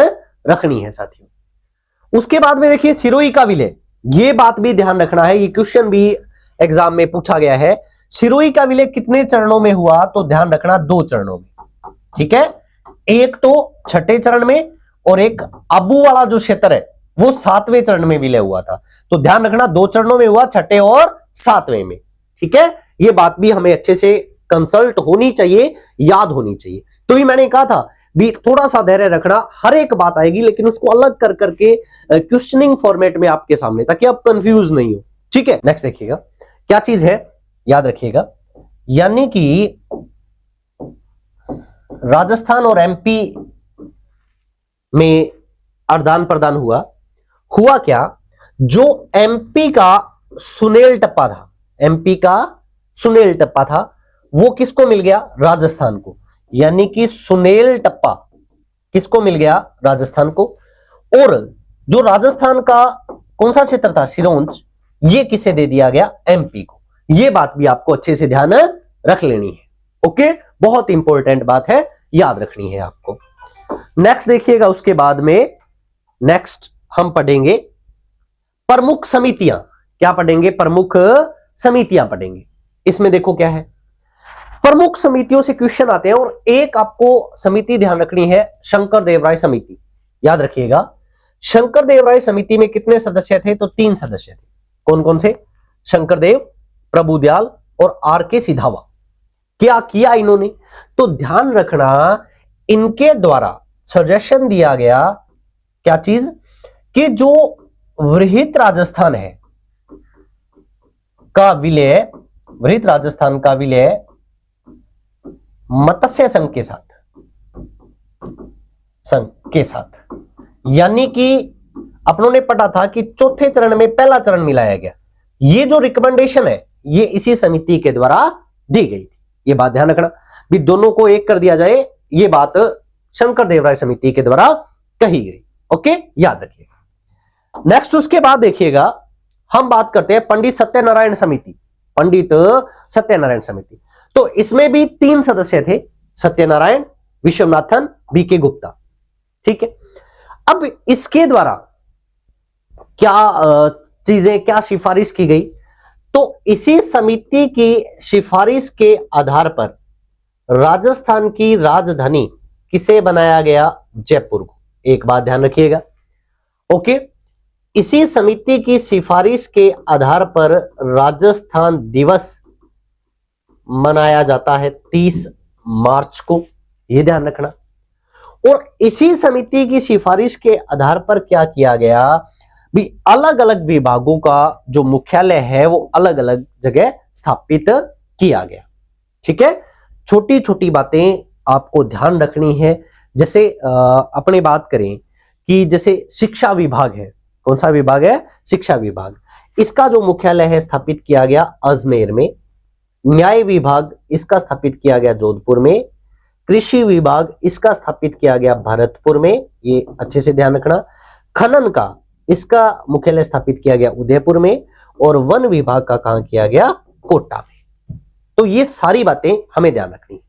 रखनी है साथियों। उसके बाद में देखिए सिरोही का विलय, ये बात भी ध्यान रखना है, ये क्वेश्चन भी एग्जाम में पूछा गया है। सिरोही का विलय कितने चरणों में हुआ? तो ध्यान रखना 2 चरणों में, ठीक है। एक तो छठे चरण में और एक आबू वाला जो क्षेत्र है वो 7वें चरण में विलय हुआ था। तो ध्यान रखना 2 चरणों में हुआ, छठे और 7वें में, ठीक है। ये बात भी हमें अच्छे से कंसल्ट होनी चाहिए, याद होनी चाहिए। तो ही मैंने कहा था भी थोड़ा सा धैर्य रखना, हर एक बात आएगी लेकिन उसको अलग कर करके क्वेश्चनिंग फॉर्मेट में आपके सामने, ताकि आप कंफ्यूज नहीं हो, ठीक है। नेक्स्ट देखिएगा क्या चीज है, याद रखिएगा, यानी कि राजस्थान और एमपी में आदान प्रदान हुआ क्या? जो एमपी का सुनेल टप्पा था वो किसको मिल गया? राजस्थान को। यानी कि सुनेल टप्पा किसको मिल गया? राजस्थान को। और जो राजस्थान का कौन सा क्षेत्र था? सिरोंज, ये किसे दे दिया गया? एमपी को। ये बात भी आपको अच्छे से ध्यान रख लेनी है, ओके। बहुत इंपॉर्टेंट बात है, याद रखनी है आपको। नेक्स्ट देखिएगा, उसके बाद में नेक्स्ट हम पढ़ेंगे प्रमुख समितियां। क्या पढ़ेंगे? प्रमुख समितियां पढ़ेंगे। इसमें देखो क्या है, प्रमुख समितियों से क्वेश्चन आते हैं और एक आपको समिति ध्यान रखनी है, शंकर देवराय समिति। याद रखिएगा, शंकर देवराय समिति में कितने सदस्य थे? तो 3 सदस्य थे। कौन कौन से? शंकरदेव, प्रभुदयाल और आर.के. सिधावा। क्या किया इन्होंने? तो ध्यान रखना, इनके द्वारा सजेशन दिया गया क्या चीज, कि जो वृहत राजस्थान का विलय मत्स्य संघ के साथ, यानी कि अपनों ने पढ़ा था कि चौथे चरण में पहला चरण मिलाया गया। ये जो रिकमेंडेशन है ये इसी समिति के द्वारा दी गई थी। ये बात ध्यान रखना भी दोनों को एक कर दिया जाए, ये बात शंकर देवराय समिति के द्वारा कही गई, ओके, याद रखिएगा। नेक्स्ट उसके बाद देखिएगा, हम बात करते हैं पंडित सत्यनारायण समिति। तो इसमें भी 3 सदस्य थे, सत्यनारायण, विश्वनाथन, बीके गुप्ता, ठीक है। अब इसके द्वारा क्या चीजें, क्या सिफारिश की गई? तो इसी समिति की सिफारिश के आधार पर राजस्थान की राजधानी किसे बनाया गया? जयपुर को। एक बात ध्यान रखिएगा, ओके। इसी समिति की सिफारिश के आधार पर राजस्थान दिवस मनाया जाता है 30 मार्च को, यह ध्यान रखना। और इसी समिति की सिफारिश के आधार पर क्या किया गया भी, अलग अलग विभागों का जो मुख्यालय है वो अलग अलग जगह स्थापित किया गया, ठीक है। छोटी छोटी बातें आपको ध्यान रखनी है। जैसे अपनी बात करें कि जैसे शिक्षा विभाग है, कौन सा विभाग है? शिक्षा विभाग। इसका जो मुख्यालय है स्थापित किया गया अजमेर में। न्याय विभाग इसका स्थापित किया गया जोधपुर में। कृषि विभाग इसका स्थापित किया गया भरतपुर में, ये अच्छे से ध्यान रखना। खनन का इसका मुख्यालय स्थापित किया गया उदयपुर में। और वन विभाग का कहां किया गया? कोटा में। तो ये सारी बातें हमें ध्यान रखनी है।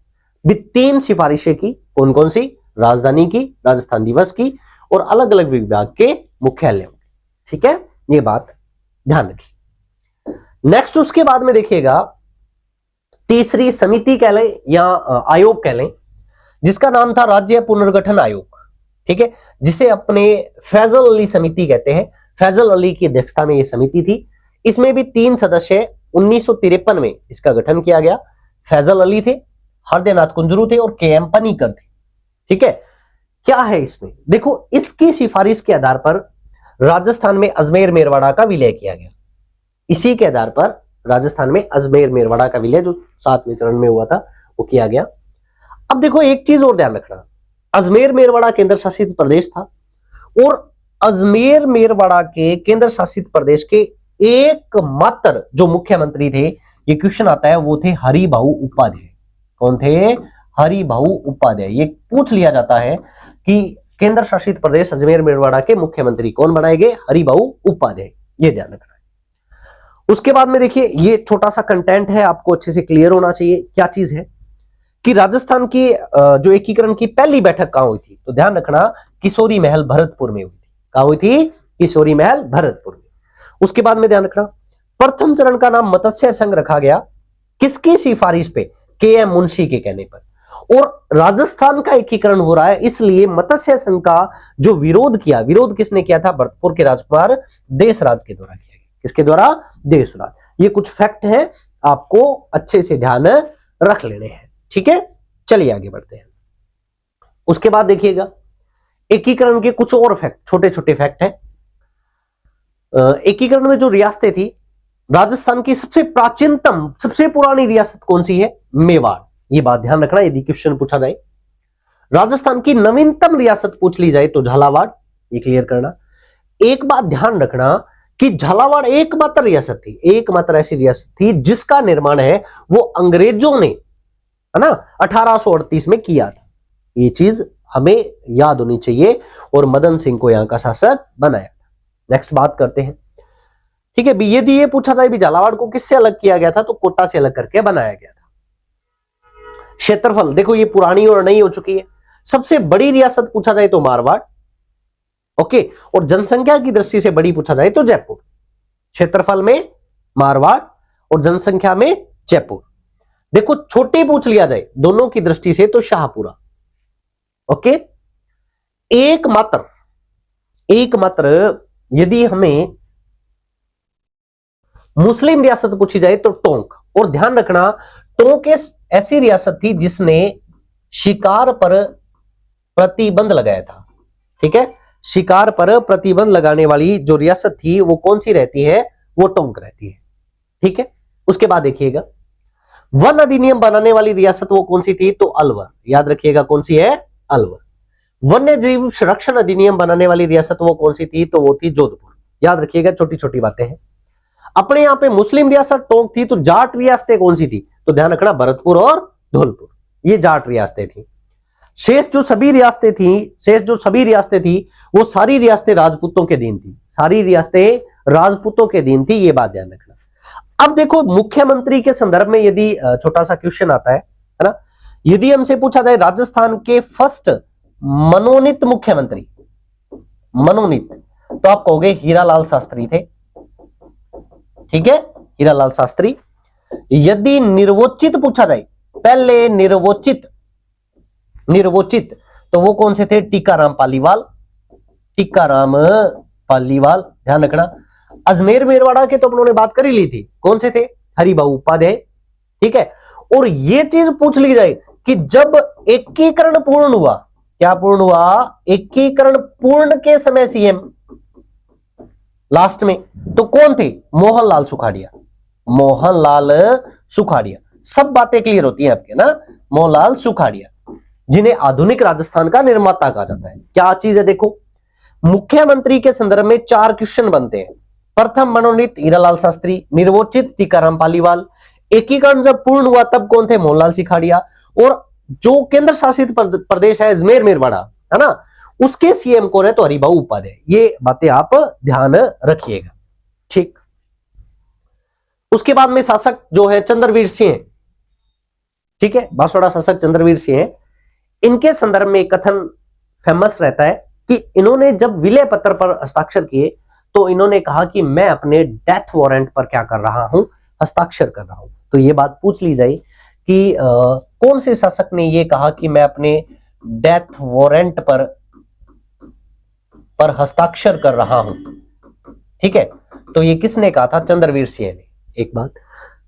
3 सिफारिशें की, कौन कौन सी? राजधानी की, राजस्थान दिवस की और अलग अलग विभाग के मुख्यालयों की, ठीक है। ये बात ध्यान रखिए। नेक्स्ट उसके बाद में देखिएगा, तीसरी समिति कह लें या आयोग कह लें, जिसका नाम था राज्य पुनर्गठन आयोग, ठीक है, जिसे अपने फैजल अली समिति कहते हैं। फैजल अली की अध्यक्षता में यह समिति थी। इसमें भी 3 सदस्य 1953 में इसका गठन किया गया। फैजल अली थे, हरदेनाथ कुंजरू थे और के.एम. पनीकर थे, ठीक है। क्या है इसमें, देखो इसकी सिफारिश के आधार पर राजस्थान में अजमेर मेरवाड़ा का विलय किया गया। इसी के आधार पर राजस्थान में अजमेर मेरवाड़ा का विलय जो 7वें चरण में हुआ था वो किया गया। अब देखो एक चीज और ध्यान रखना, अजमेर मेरवाड़ा केंद्र शासित प्रदेश था और अजमेर मेरवाड़ा के केंद्र शासित प्रदेश के एकमात्र जो मुख्यमंत्री थे, ये क्वेश्चन आता है, वो थे हरिभाऊ उपाध्याय। कौन थे? हरिभाऊ उपाध्याय। ये पूछ लिया जाता है कि केंद्र शासित प्रदेश अजमेर मेरवाड़ा के मुख्यमंत्री कौन बनाए गए? हरिभाऊ उपाध्याय। ये ध्यान रखना है। उसके बाद में देखिए ये छोटा सा कंटेंट है, आपको अच्छे से क्लियर होना चाहिए क्या चीज है कि राजस्थान की जो एकीकरण की पहली बैठक कहां हुई थी, तो ध्यान रखना किशोरी महल भरतपुर में हुई थी। कहां हुई थी? किशोरी महल भरतपुर में। उसके बाद में ध्यान रखना प्रथम चरण का नाम मत्स्य संघ रखा गया, किसकी सिफारिश पे? के.एम. मुंशी के कहने पर। और राजस्थान का एकीकरण हो रहा है इसलिए मत्स्य संघ का जो विरोध किया, विरोध किसने किया था? भरतपुर के राजकुमार देशराज के द्वारा किया गया। किसके द्वारा? देशराज। ये कुछ फैक्ट है, आपको अच्छे से ध्यान रख लेने हैं, ठीक है। चलिए आगे बढ़ते हैं। उसके बाद देखिएगा एकीकरण के कुछ और फैक्ट, छोटे छोटे फैक्ट है। एकीकरण में जो रियासतें थी, राजस्थान की सबसे प्राचीनतम सबसे पुरानी रियासत कौन सी है? मेवाड़। ये बात ध्यान रखना यदि क्वेश्चन पूछा जाए। राजस्थान की नवीनतम रियासत पूछ ली जाए तो झालावाड़, ये क्लियर करना। एक बात ध्यान रखना कि झालावाड़ एकमात्र रियासत थी, एकमात्र ऐसी रियासत थी जिसका निर्माण है वो अंग्रेजों ने, है ना, 1838 में किया था। ये चीज हमें याद होनी चाहिए और मदन सिंह को यहां का शासक बनाया था। नेक्स्ट बात करते हैं, ठीक है। यदि ये पूछा जाए भी झालावाड़ को किससे अलग किया गया था, तो कोटा से अलग करके बनाया गया था। क्षेत्रफल देखो ये पुरानी और नई हो चुकी है। सबसे बड़ी रियासत पूछा जाए तो मारवाड़, ओके, और जनसंख्या की दृष्टि से बड़ी पूछा जाए तो जयपुर। क्षेत्रफल में मारवाड़ और जनसंख्या में जयपुर। देखो छोटे पूछ लिया जाए दोनों की दृष्टि से तो शाहपुरा, ओके। एकमात्र यदि हमें मुस्लिम रियासत पूछी जाए तो टोंक। और ध्यान रखना टोंक ऐसी रियासत थी जिसने शिकार पर प्रतिबंध लगाया था, ठीक है। शिकार पर प्रतिबंध लगाने वाली जो रियासत थी वो कौन सी रहती है? वो टोंक रहती है, ठीक है। उसके बाद देखिएगा वन अधिनियम बनाने वाली रियासत वो कौन सी थी? तो अलवर। याद रखिएगा कौन सी है? अलवर। वन्य जीव संरक्षण अधिनियम बनाने वाली रियासत वो कौन सी थी? तो वो थी जोधपुर। याद रखिएगा, छोटी छोटी बातें हैं। अपने यहां पे मुस्लिम रियासत टोंक थी, तो जाट रियासतें कौन सी थी? तो ध्यान रखना भरतपुर और धौलपुर, ये जाट रियासतें थी। शेष जो सभी रियासतें थी वो सारी रियासतें राजपूतों के अधीन थी, सारी रियासतें राजपूतों के अधीन थी, ये बात ध्यान रखना। अब देखो मुख्यमंत्री के संदर्भ में यदि छोटा सा क्वेश्चन आता है ना, यदि हमसे पूछा जाए राजस्थान के फर्स्ट मनोनीत मुख्यमंत्री, मनोनीत, तो आप कहोगे हीरालाल शास्त्री थे, ठीक है, हीरालाल शास्त्री। यदि निर्वोचित पूछा जाए, पहले निर्वोचित तो वो कौन से थे? टीकाराम पालीवाल, टीकाराम पालीवाल। ध्यान रखना अजमेर मेरवाड़ा के तो उन्होंने बात कर ही ली थी, कौन से थे? हरिभाऊ उपाध्याय, ठीक है। और ये चीज पूछ ली जाए कि जब एकीकरण पूर्ण हुआ, क्या पूर्ण हुआ? एकीकरण पूर्ण के समय सीएम लास्ट में तो कौन थे? मोहनलाल सुखाड़िया, मोहनलाल सुखाड़िया। सब बातें क्लियर होती हैं आपके ना, मोहनलाल सुखाड़िया, जिन्हें आधुनिक राजस्थान का निर्माता कहा जाता है। क्या चीज है? देखो मुख्यमंत्री के संदर्भ में 4 क्वेश्चन बनते हैं। प्रथम मनोनीत हीरालाल शास्त्री, निर्वोचित टीकाराम पालीवाल, एकीकरण जब पूर्ण हुआ तब कौन थे? मोहनलाल सुखाड़िया, और जो केंद्र शासित प्रदेश है अजमेर मेरवाड़ा, है ना, उसके सीएम कौन है? तो हरिभाऊ उपाध्याय। ये बातें आप ध्यान रखिएगा, ठीक। उसके बाद में शासक जो है चंद्रवीर सिंह, ठीक है, बांसवाड़ा शासक चंद्रवीर सिंह है। इनके संदर्भ में कथन फेमस रहता है कि इन्होंने जब विलय पत्र पर हस्ताक्षर किए तो इन्होंने कहा कि मैं अपने डेथ वारंट पर क्या कर रहा हूं? हस्ताक्षर कर रहा हूं। तो ये बात पूछ ली जाए कि कौन से शासक ने ये कहा कि मैं अपने डेथ वारंट पर हस्ताक्षर कर रहा हूं, ठीक है, तो ये किसने कहा था? चंद्रवीर सिंह ने। एक बात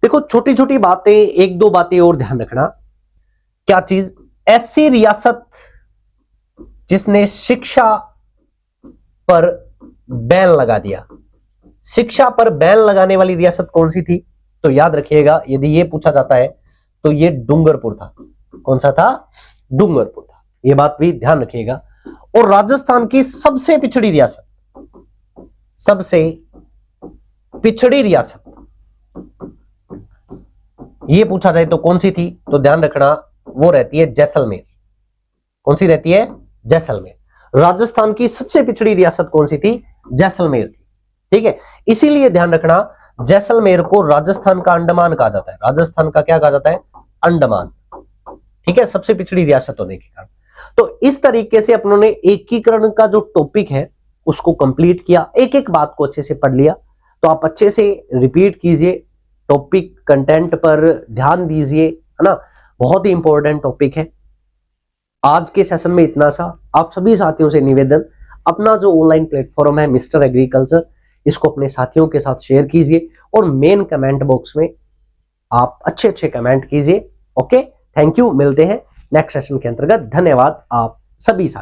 देखो, छोटी छोटी बातें, 1-2 बातें और ध्यान रखना। क्या चीज? ऐसी रियासत जिसने शिक्षा पर बैन लगा दिया। शिक्षा पर बैन लगाने वाली रियासत कौन सी थी? तो याद रखिएगा, यदि ये पूछा जाता है तो ये डूंगरपुर था। कौन सा था? डूंगरपुर था। ये बात भी ध्यान रखिएगा। और राजस्थान की सबसे पिछड़ी रियासत, सबसे पिछड़ी रियासत ये पूछा जाए तो कौन सी थी? तो ध्यान रखना, वो रहती है जैसलमेर। कौन सी रहती है? जैसलमेर। राजस्थान की सबसे पिछड़ी रियासत कौन सी थी? जैसलमेर थी। ठीक है, इसीलिए ध्यान रखना, जैसलमेर को राजस्थान का अंडमान कहा जाता है। राजस्थान का क्या कहा जाता है? अंडमान। ठीक है, सबसे पिछड़ी रियासत होने के कारण। तो इस तरीके से अपनों ने एकीकरण का जो टॉपिक है उसको कंप्लीट किया, एक एक बात को अच्छे से पढ़ लिया। तो आप अच्छे से रिपीट कीजिए, टॉपिक कंटेंट पर ध्यान दीजिए, है ना, बहुत ही इंपॉर्टेंट टॉपिक है। आज के सेशन में इतना सा। आप सभी साथियों से निवेदन, अपना जो ऑनलाइन प्लेटफॉर्म है मिस्टर एग्रीकल्चर, इसको अपने साथियों के साथ शेयर कीजिए और मेन कमेंट बॉक्स में आप अच्छे अच्छे कमेंट कीजिए। Okay, thank you. मिलते हैं नेक्स्ट सेशन के अंतर्गत। धन्यवाद आप सभी साथी।